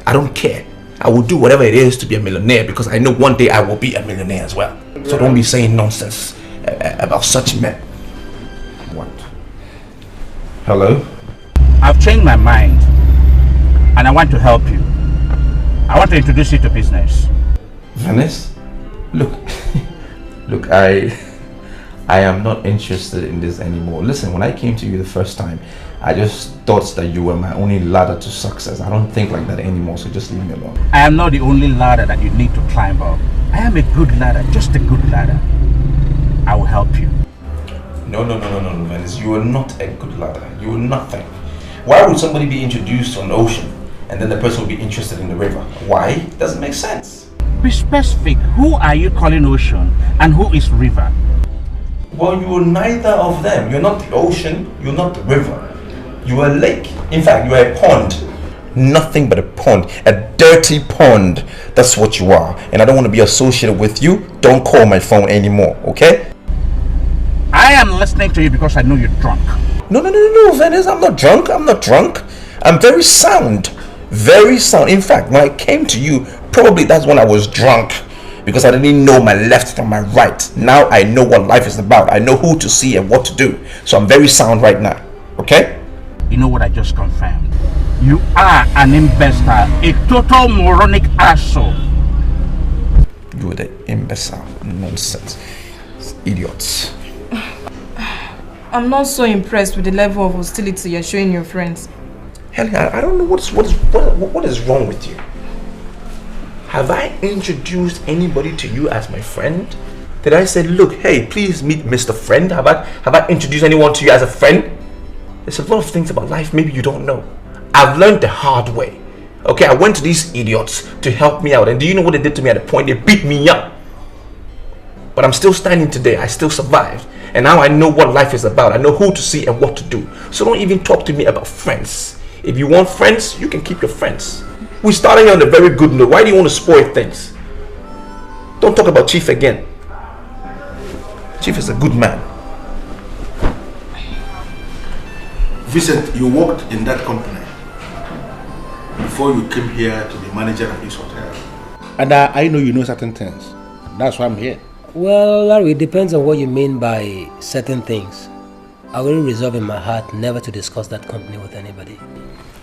I don't care. I will do whatever it is to be a millionaire, because I know one day I will be a millionaire as well. So don't be saying nonsense about such men. What? Hello? I've changed my mind and I want to help you. I want to introduce you to business. Venice? Look, look, I am not interested in this anymore. Listen, when I came to you the first time, I just thought that you were my only ladder to success. I don't think like that anymore, so just leave me alone. I am not the only ladder that you need to climb up. I am a good ladder, just a good ladder. I will help you. No, Venice. You are not a good ladder. You are nothing. Why would somebody be introduced to an ocean and then the person will be interested in the river? Why? It doesn't make sense. Be specific. Who are you calling ocean and who is river? Well, you are neither of them. You're not the ocean, you're not the river. You are a lake. In fact, you are a pond. Nothing but a pond. A dirty pond. That's what you are. And I don't want to be associated with you. Don't call my phone anymore, okay? I am listening to you because I know you're drunk. No, Venice. I'm not drunk. I'm very sound. Very sound. In fact, when I came to you, probably that's when I was drunk, because I didn't know my left from my right. Now I know what life is about. I know who to see and what to do. So I'm very sound right now. Okay? You know what I just confirmed? You are an imbecile, a total moronic asshole. You are the imbecile. Nonsense. Idiots. I'm not so impressed with the level of hostility you're showing your friends. Helen, I don't know what is wrong with you. Have I introduced anybody to you as my friend? Did I say, look, hey, please meet Mr. Friend? Have I introduced anyone to you as a friend? There's a lot of things about life maybe you don't know. I've learned the hard way. Okay, I went to these idiots to help me out. And do you know what they did to me at a point? They beat me up. But I'm still standing today. I still survived. And now I know what life is about. I know who to see and what to do. So don't even talk to me about friends. If you want friends, you can keep your friends. We started here on a very good note. Why do you want to spoil things? Don't talk about Chief again. Chief is a good man. Vincent, you worked in that company before you came here to be manager of this hotel. And I know you know certain things. That's why I'm here. Well, Larry, it depends on what you mean by certain things. I will resolve in my heart never to discuss that company with anybody.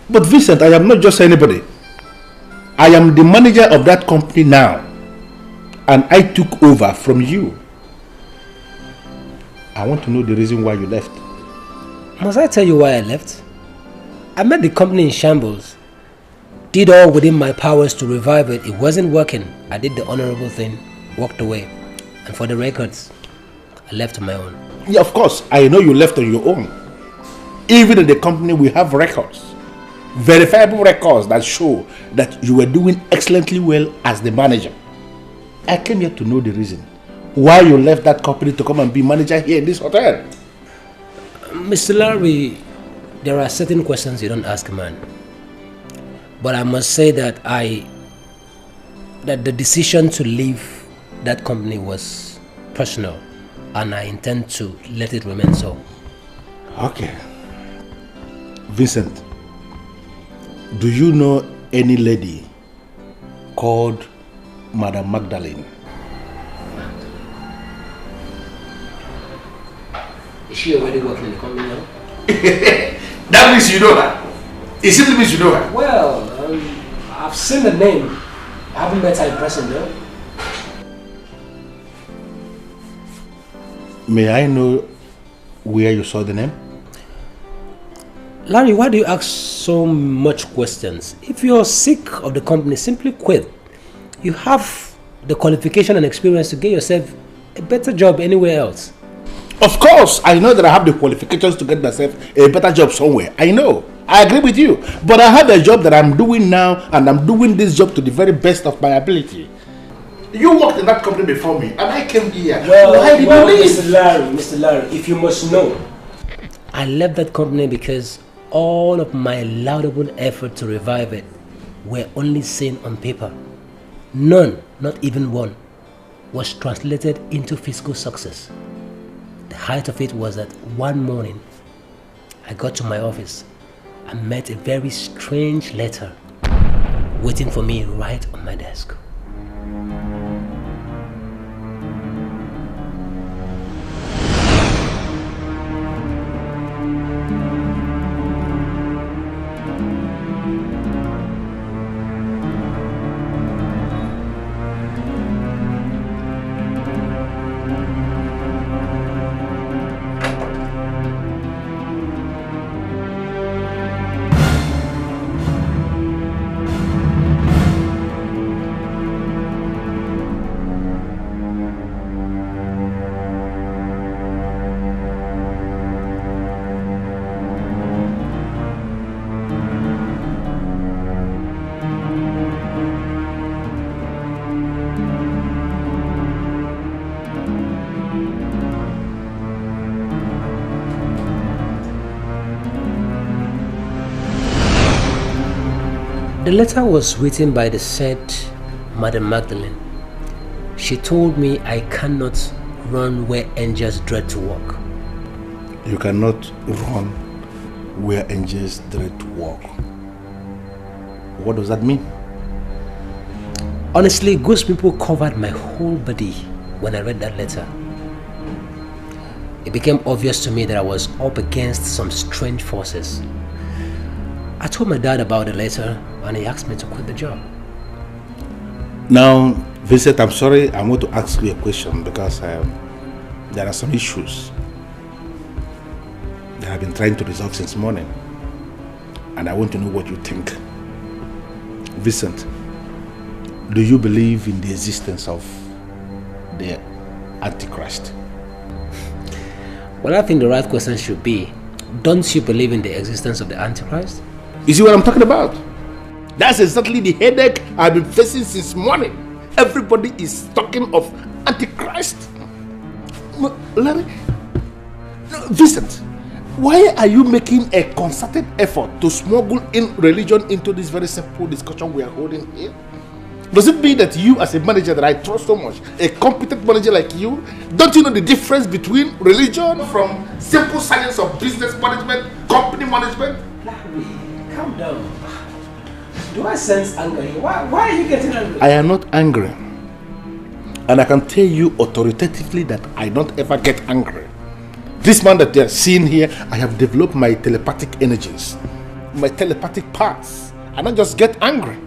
But Vincent, I am not just anybody. I am the manager of that company now. And I took over from you. I want to know the reason why you left. Must I tell you why I left? I met the company in shambles. Did all within my powers to revive it. It wasn't working. I did the honorable thing, walked away. And for the records, I left on my own. Yeah, of course. I know you left on your own. Even in the company, we have records. Verifiable records that show that you were doing excellently well as the manager. I came here to know the reason why you left that company to come and be manager here in this hotel. Mr. Larry, there are certain questions you don't ask a man. But I must say that the decision to leave that company was personal, and I intend to let it remain so. Okay. Vincent, do you know any lady called Madam Magdalene? Is she already working in the company now? That means you know her. It simply means you know her. Well, I've seen the name. I haven't met her in person though. May I know where you saw the name? Larry, why do you ask so much questions? If you're sick of the company, simply quit. You have the qualification and experience to get yourself a better job anywhere else. Of course, I know that I have the qualifications to get myself a better job somewhere. I know. I agree with you. But I have a job that I'm doing now, and I'm doing this job to the very best of my ability. You worked in that company before me, and I came here. Why did you leave? Mr. Larry, if you must know, I left that company because all of my laudable effort to revive it were only seen on paper. None, not even one, was translated into physical success. The height of it was that one morning, I got to my office and met a very strange letter waiting for me right on my desk. The letter was written by the said Madam Magdalene. She told me I cannot run where angels dread to walk. You cannot run where angels dread to walk. What does that mean? Honestly, ghost people covered my whole body when I read that letter. It became obvious to me that I was up against some strange forces. I told my dad about the letter and he asked me to quit the job. Now, Vincent, I'm sorry, I want to ask you a question because there are some issues that I've been trying to resolve since morning. And I want to know what you think. Vincent, do you believe in the existence of the Antichrist? Well, I think the right question should be, don't you believe in the existence of the Antichrist? You see what I'm talking about? That's exactly the headache I've been facing since morning. Everybody is talking of Antichrist. Larry, no, Vincent, why are you making a concerted effort to smuggle in religion into this very simple discussion we are holding here? Does it mean that you, as a manager that I trust so much, a competent manager like you, don't you know the difference between religion from simple science of business management, company management? Larry, calm down. Do I sense anger here? Why are you getting angry? I am not angry. And I can tell you authoritatively that I don't ever get angry. This man that they're seeing here, I have developed my telepathic energies, my telepathic parts. And I just get angry.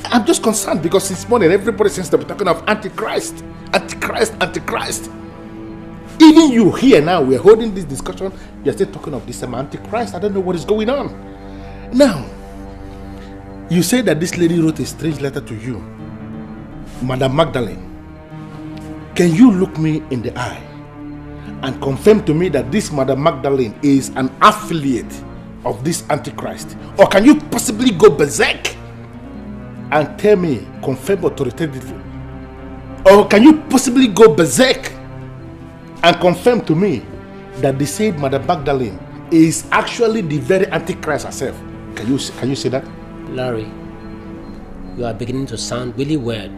I'm just concerned because this morning everybody seems to be talking of Antichrist. Antichrist, Antichrist. Even you here now, we're holding this discussion, you're still talking of this Antichrist. I don't know what is going on. Now, you say that this lady wrote a strange letter to you, Madam Magdalene. Can you look me in the eye and confirm to me that this Madam Magdalene is an affiliate of this Antichrist? Or can you possibly go berserk and tell me, confirm authoritatively? Or can you possibly go berserk and confirm to me that the said Madam Magdalene is actually the very Antichrist herself? Can you say that? Larry, you are beginning to sound really weird.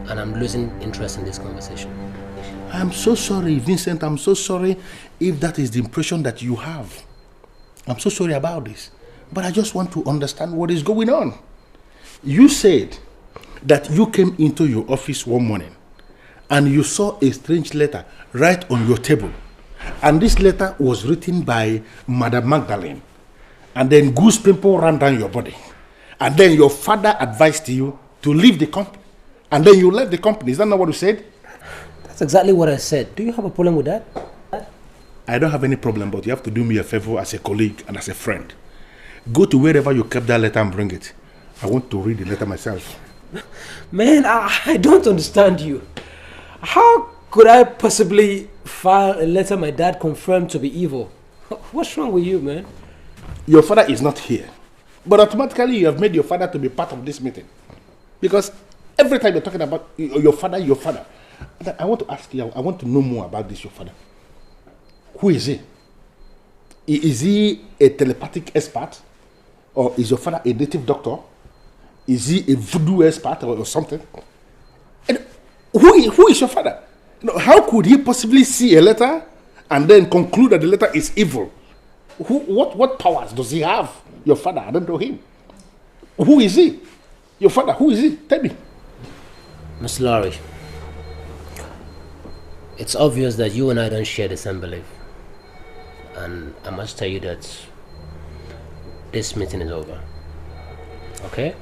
And I'm losing interest in this conversation. I'm so sorry, Vincent. I'm so sorry if that is the impression that you have. I'm so sorry about this. But I just want to understand what is going on. You said that you came into your office one morning and you saw a strange letter right on your table. And this letter was written by Madam Magdalene. And then goose pimple ran down your body. And then your father advised you to leave the company. And then you left the company. Is that not what you said? That's exactly what I said. Do you have a problem with that? I don't have any problem, but you have to do me a favor as a colleague and as a friend. Go to wherever you kept that letter and bring it. I want to read the letter myself. Man, I don't understand you. How could I possibly file a letter my dad confirmed to be evil? What's wrong with you, man? Your father is not here. But automatically you have made your father to be part of this meeting. Because every time you're talking about your father. I want to ask you, I want to know more about this, your father. Who is he? Is he a telepathic expert? Or is your father a native doctor? Is he a voodoo expert or something? And who is your father? How could he possibly see a letter and then conclude that the letter is evil? What powers does he have? Your father, I don't know him. Who is he? Your father, who is he? Tell me. Miss Laurie, it's obvious that you and I don't share the same belief. And I must tell you that this meeting is over. Okay?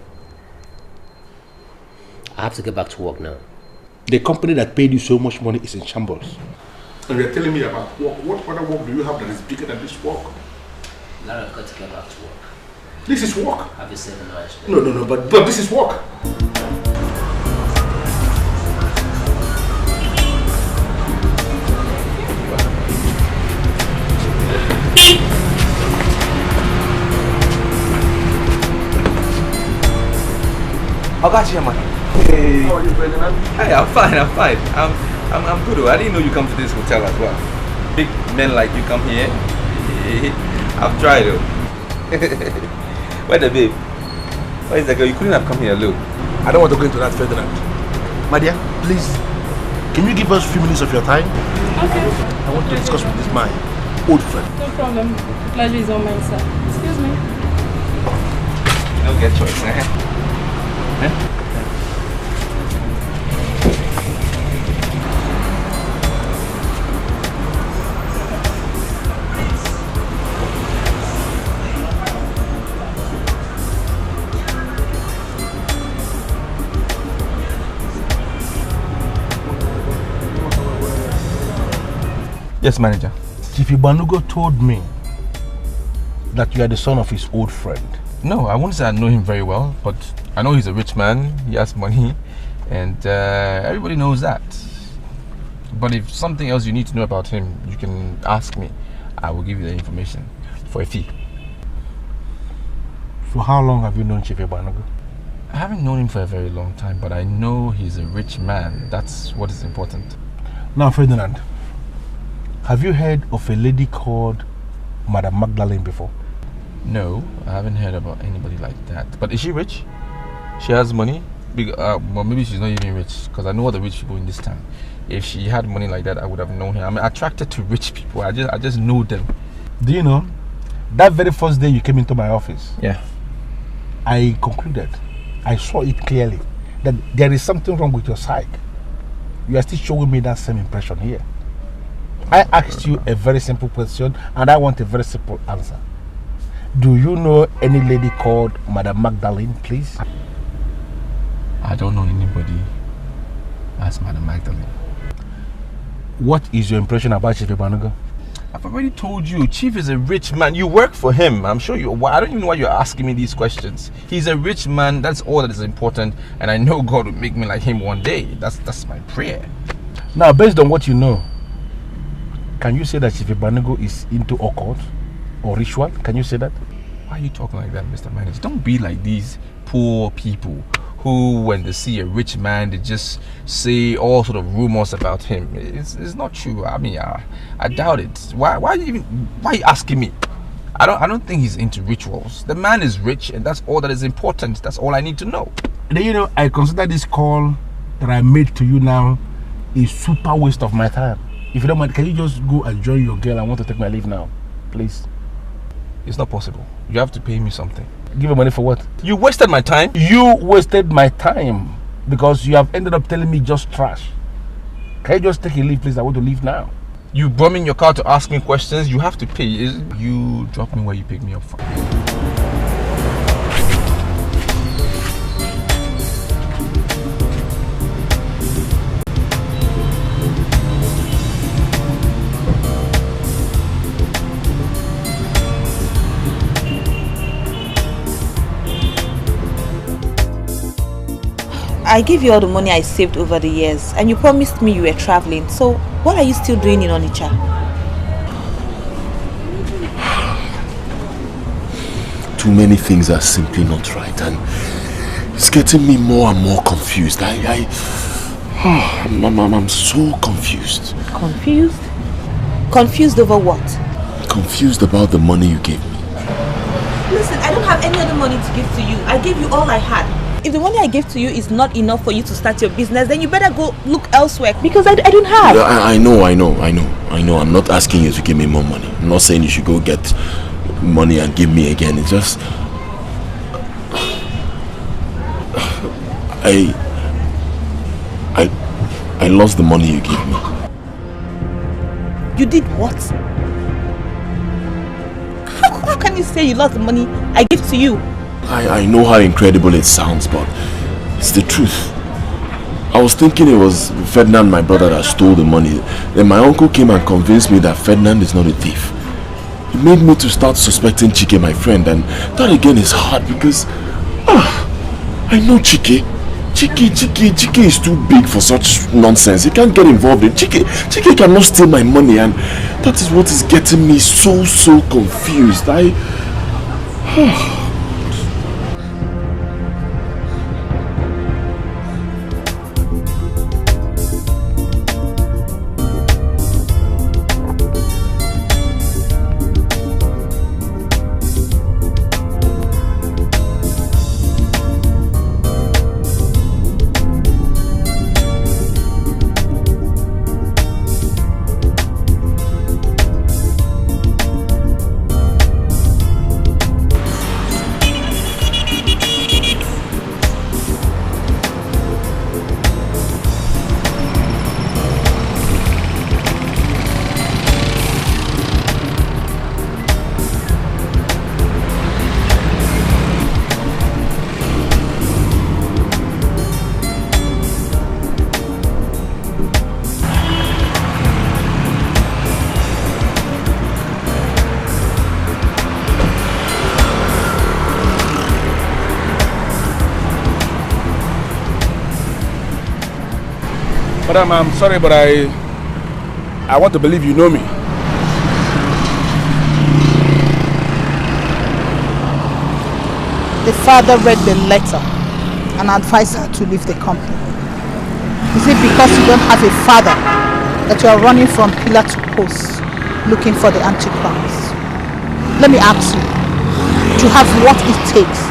I have to get back to work now. The company that paid you so much money is in shambles. And you're telling me about work. What other work do you have that is bigger than this work? Lara, I've got to get back to work. This is work. Have yourself a nice day. No, but this is work. Chiemerie. Hey. How are you, President? Hey, I'm fine. I'm good. I didn't know you come to this hotel as well. Big men like you come here. I've tried though. Where the babe? Where is the girl? You couldn't have come here alone. I don't want to go into that, Ferdinand. My dear, please, can you give us a few minutes of your time? Okay. I want to discuss with this man, old friend. No problem. The pleasure is all mine, sir. Excuse me. You don't get choice, eh? Yes, manager. Chief Ibanugo told me that you are the son of his old friend. No, I won't say I know him very well, but I know he's a rich man, he has money, And everybody knows that. But if something else you need to know about him, you can ask me. I will give you the information for a fee. For how long have you known Chief Ibanogo? I haven't known him for a very long time, but I know he's a rich man. That's what is important. Now, Ferdinand, have you heard of a lady called Madam Magdalene before? No, I haven't heard about anybody like that. But is she rich? She has money? Well, maybe she's not even rich, because I know all the rich people in this town. If she had money like that, I would have known her. I'm attracted to rich people. I just know them. Do you know, that very first day you came into my office, yeah, I concluded, I saw it clearly, that there is something wrong with your psyche. You are still showing me that same impression here. I asked you a very simple question, and I want a very simple answer. Do you know any lady called Madam Magdalene, please? I don't know anybody as Madam Magdalene. What is your impression about Chief Ibanogo? I've already told you, Chief is a rich man. You work for him. I'm sure you. I don't even know why you're asking me these questions. He's a rich man. That's all that is important. And I know God will make me like him one day. That's my prayer. Now, based on what you know, can you say that Chief Ibanogo is into occult or ritual? Can you say that? Why are you talking like that, Mr. Manager? Don't be like these poor people who, when they see a rich man, they just say all sort of rumors about him. It's not true. I mean, I doubt it. Why are you asking me? I don't think he's into rituals. The man is rich, and that's all that is important. That's all I need to know. Then, you know, I consider this call that I made to you now a super waste of my time. If you don't mind, can you just go and join your girl? I want to take my leave now, please. It's not possible. You have to pay me something. Give me money for what? You wasted my time. You wasted my time because you have ended up telling me just trash. Can you just take a leave, please? I want to leave now. You brought me in your car to ask me questions. You have to pay. You drop me where you pick me up from. I gave you all the money I saved over the years, and you promised me you were traveling. So what are you still doing in Onitsha? Too many things are simply not right, and it's getting me more and more confused. I'm so confused. Confused? Confused over what? Confused about the money you gave me. Listen, I don't have any other money to give to you. I gave you all I had. If the money I gave to you is not enough for you to start your business, then you better go look elsewhere, because I don't have. Yeah, I know. I'm not asking you to give me more money. I'm not saying you should go get money and give me again. It's just I lost the money you gave me. You did what? How can you say you lost the money I gave to you? I know how incredible it sounds, but it's the truth. I was thinking it was Ferdinand, my brother, that stole the money. Then my uncle came and convinced me that Ferdinand is not a thief. It made me to start suspecting Chike, my friend, and that again is hard because I know Chike. Chike is too big for such nonsense. He can't get involved in Chike cannot steal my money, and that is what is getting me so confused. Madam, I'm sorry, but I want to believe you know me. The father read the letter and advised her to leave the company. Is it because you don't have a father that you are running from pillar to post looking for the Antichrist? Let me ask you, do you have what it takes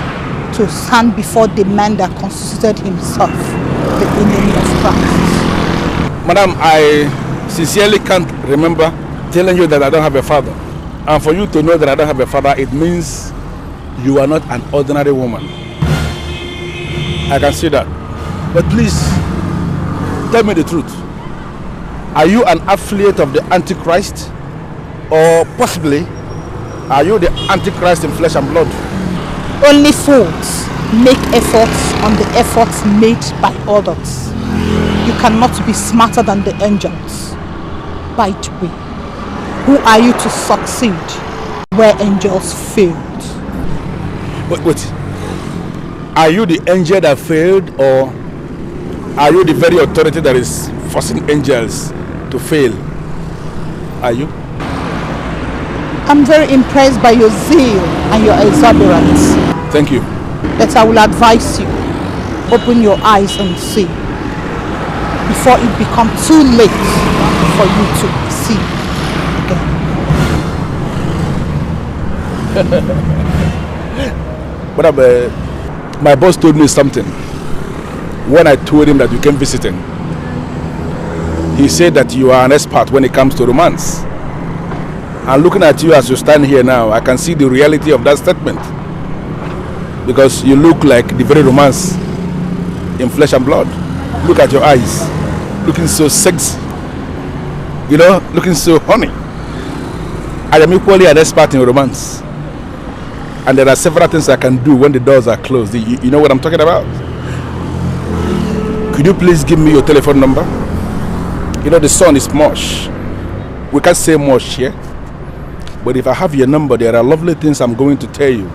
to stand before the man that constituted himself the enemy of Christ? Madam, I sincerely can't remember telling you that I don't have a father. And for you to know that I don't have a father, it means you are not an ordinary woman. I can see that. But please, tell me the truth. Are you an affiliate of the Antichrist? Or possibly, are you the Antichrist in flesh and blood? Only fools make efforts on the efforts made by others. You cannot be smarter than the angels. By the way, who are you to succeed where angels failed? Wait. Are you the angel that failed, or are you the very authority that is forcing angels to fail? Are you? I'm very impressed by your zeal and your exuberance. Thank you. But I will advise you, open your eyes and see, before it becomes too late for you to see again. But my boss told me something when I told him that you came visiting. He said that you are an expert when it comes to romance. And looking at you as you stand here now, I can see the reality of that statement. Because you look like the very romance in flesh and blood. Look at your eyes, looking so sexy. You know, looking so honey. I am equally an expert in romance. And there are several things I can do when the doors are closed. You know what I'm talking about? Could you please give me your telephone number? You know, the sun is much. We can't say much here. But if I have your number, there are lovely things I'm going to tell you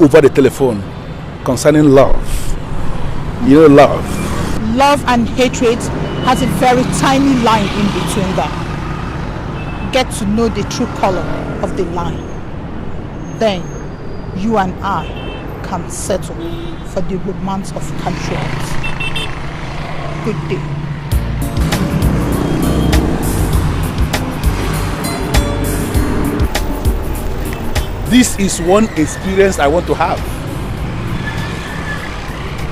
over the telephone concerning love. You know, love. Love and hatred has a very tiny line in between them. Get to know the true color of the line. Then you and I can settle for the romance of contract. Good day. This is one experience I want to have.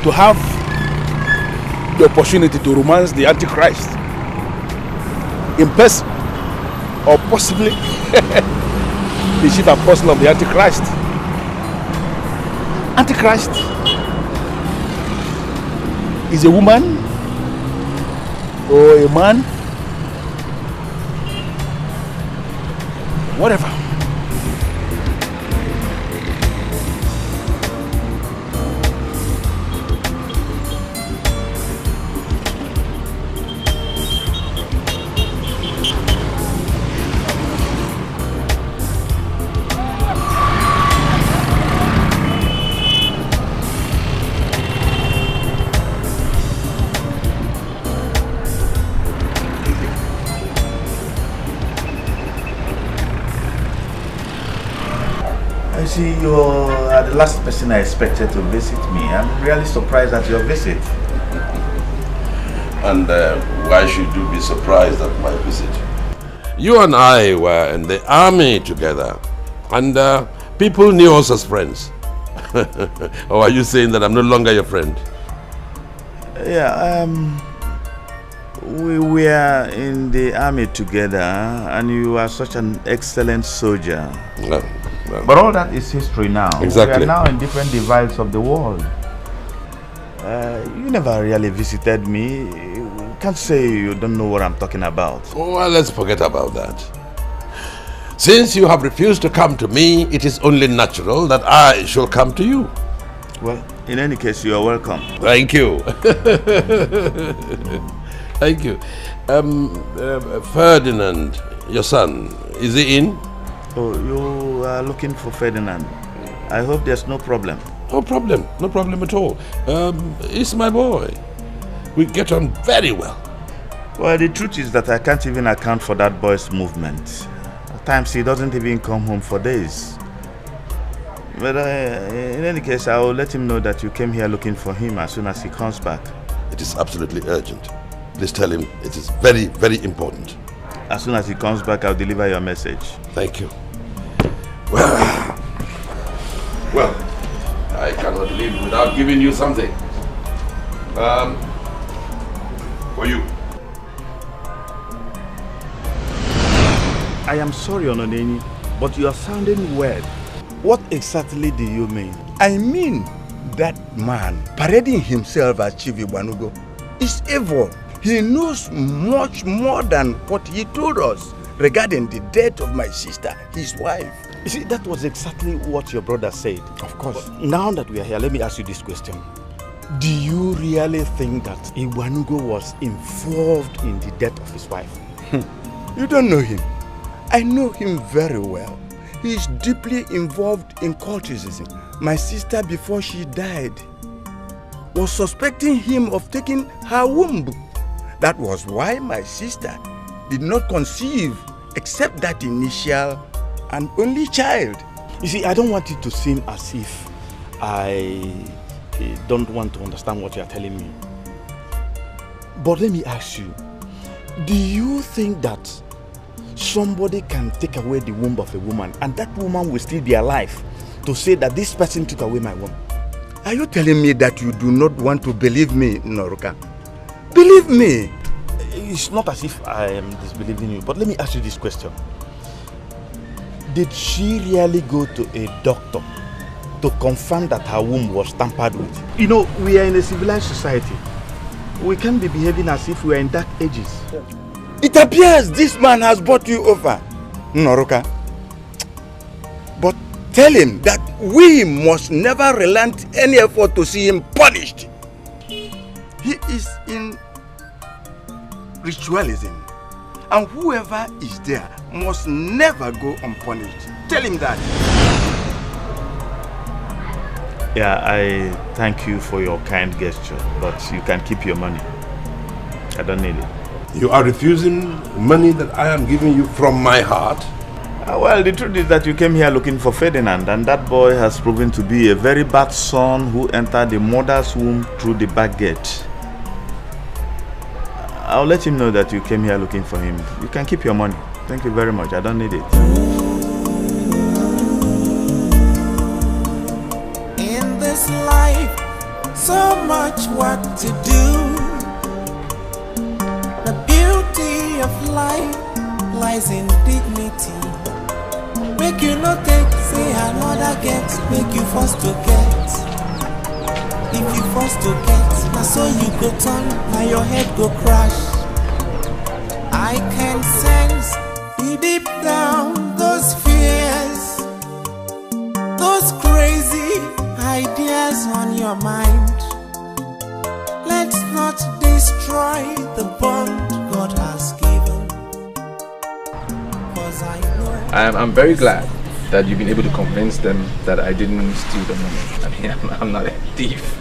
To have the opportunity to romance the Antichrist in person, or possibly the chief apostle of the Antichrist. Antichrist is a woman or a man, whatever. See, you are the last person I expected to visit me. I'm really surprised at your visit. And why should you be surprised at my visit? You and I were in the army together, and people knew us as friends. Or are you saying that I'm no longer your friend? Yeah, we were in the army together, and you are such an excellent soldier. No. But all that is history now. Exactly. We are now in different divides of the world. You never really visited me. You can't say you don't know what I'm talking about. Well, let's forget about that. Since you have refused to come to me, it is only natural that I shall come to you. Well, in any case, you are welcome. Thank you. Thank you. Ferdinand, your son, is he in? Oh, you are looking for Ferdinand. I hope there's no problem. No problem. No problem at all. He's my boy. We get on very well. Well, the truth is that I can't even account for that boy's movement. At times he doesn't even come home for days. But in any case, I will let him know that you came here looking for him as soon as he comes back. It is absolutely urgent. Please tell him it is very, very important. As soon as he comes back, I'll deliver your message. Thank you. Well, I cannot leave without giving you something. For you. I am sorry, Ononeni, but you are sounding weird. What exactly do you mean? I mean that man parading himself as Chief Igbanugo is evil. He knows much more than what he told us regarding the death of my sister, his wife. You see, that was exactly what your brother said. Of course. But now that we are here, let me ask you this question. Do you really think that Igbanugo was involved in the death of his wife? You don't know him. I know him very well. He is deeply involved in cultism. My sister, before she died, was suspecting him of taking her womb. That was why my sister did not conceive except that initial and only child. You see, I don't want it to seem as if I don't want to understand what you are telling me. But let me ask you, do you think that somebody can take away the womb of a woman and that woman will still be alive to say that this person took away my womb? Are you telling me that you do not want to believe me, Noruka? Believe me. It's not as if I am disbelieving you, but let me ask you this question. Did she really go to a doctor to confirm that her womb was tampered with? You know, we are in a civilized society. We can't be behaving as if we are in dark ages. It appears this man has brought you over, Noruka. But tell him that we must never relent any effort to see him punished. He is in ritualism, and whoever is there must never go unpunished. Tell him that. Yeah, I thank you for your kind gesture, but you can keep your money. I don't need it. You are refusing money that I am giving you from my heart? Well, the truth is that you came here looking for Ferdinand, and that boy has proven to be a very bad son who entered the mother's womb through the back gate. I'll let him know that you came here looking for him. You can keep your money. Thank you very much. I don't need it. In this life, so much work to do. The beauty of life lies in dignity. Make you not take, say another get. Make you forced to get. If you forced to get, now so you go turn, now your head go crash. I can sense deep down those fears, those crazy ideas on your mind. Let's not destroy the bond God has given. Cause I know I'm very glad that you've been able to convince them that I didn't steal the money. I mean, I'm not a thief.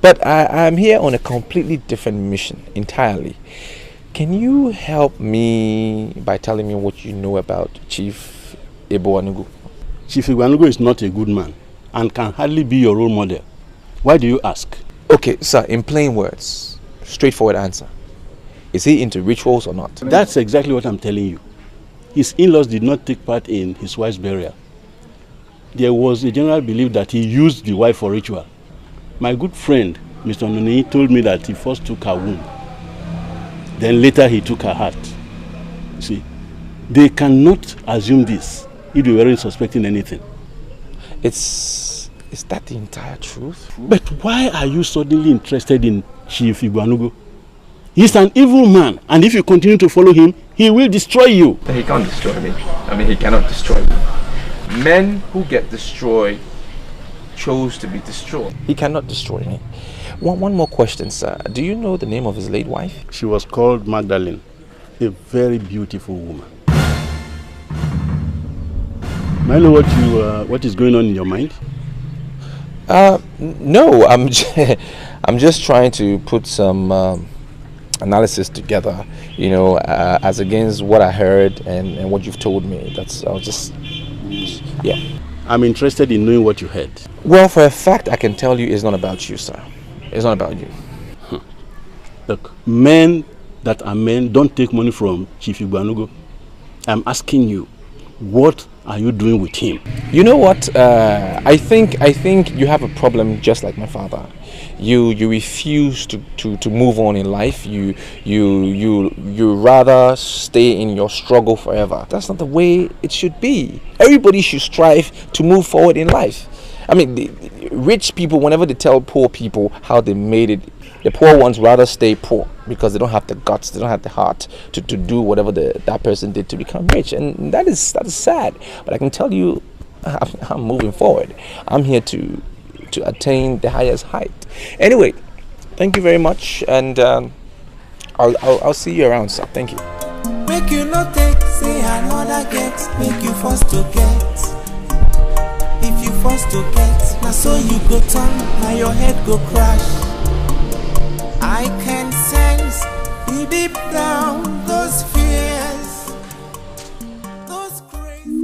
But I'm here on a completely different mission entirely. Can you help me by telling me what you know about Chief Igbanugo? Chief Igbanugo is not a good man and can hardly be your role model. Why do you ask? Okay, sir, in plain words, straightforward answer. Is he into rituals or not? That's exactly what I'm telling you. His in-laws did not take part in his wife's burial. There was a general belief that he used the wife for ritual. My good friend, Mr. Ononeni, told me that he first took her womb. Then later he took her heart. See, they cannot assume this if they weren't suspecting anything. Is that the entire truth? But why are you suddenly interested in Chief Igbanugo? He's an evil man, and if you continue to follow him, he will destroy you. He can't destroy me. I mean, he cannot destroy me. Men who get destroyed chose to be destroyed. He cannot destroy me. One more question, sir. Do you know the name of his late wife? She was called Magdalene, a very beautiful woman. May I know what is going on in your mind? No, I'm just trying to put some analysis together, you know, as against what I heard and what you've told me. I'll just, yeah. I'm interested in knowing what you heard. Well, for a fact, I can tell you it's not about you, sir. It's not about you. Look, men that are men don't take money from Chief Igbanugo. I'm asking you, what are you doing with him? You know what? I think you have a problem just like my father. You refuse to move on in life. You rather stay in your struggle forever. That's not the way it should be. Everybody should strive to move forward in life. I mean, the rich people, whenever they tell poor people how they made it, the poor ones rather stay poor because they don't have the guts, they don't have the heart to do whatever that person did to become rich. And that is sad. But I can tell you, I'm moving forward. I'm here to attain the highest height. Anyway, thank you very much, and I'll see you around, sir. Thank you. Make you not take, say another get, make you forced to get. If you forced to get, now so you go turn, now your head go crash. I can sense deep down those fears, those crazy.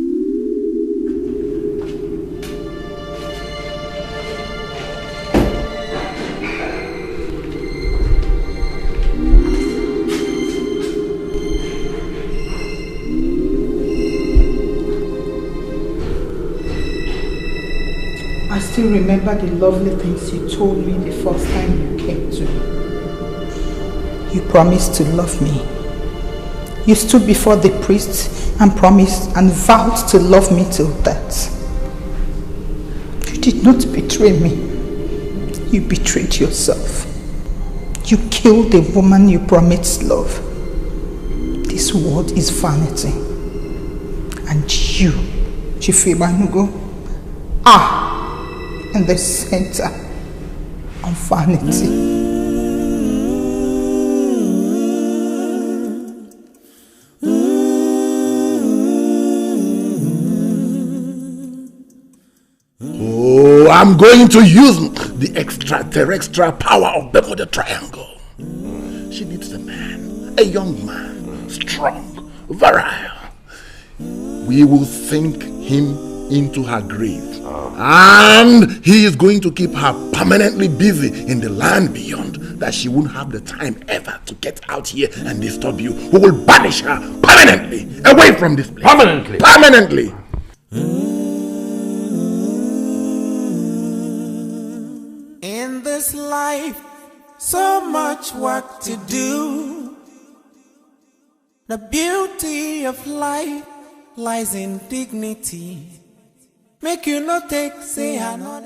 I still remember the lovely things you told me the first time you came to me. You promised to love me. You stood before the priest and promised and vowed to love me till death. You did not betray me. You betrayed yourself. You killed the woman you promised love. This world is vanity. And you, Chief Igbanugo, are in the center of vanity. I'm going to use the extraterrestrial power of the Triangle. She needs a man, a young man, strong, virile. We will sink him into her grave. And he is going to keep her permanently busy in the land beyond, that she won't have the time ever to get out here and disturb you. We will banish her permanently away from this place. Permanently? Permanently. In this life, so much work to do. The beauty of life lies in dignity. Make you not take, say another.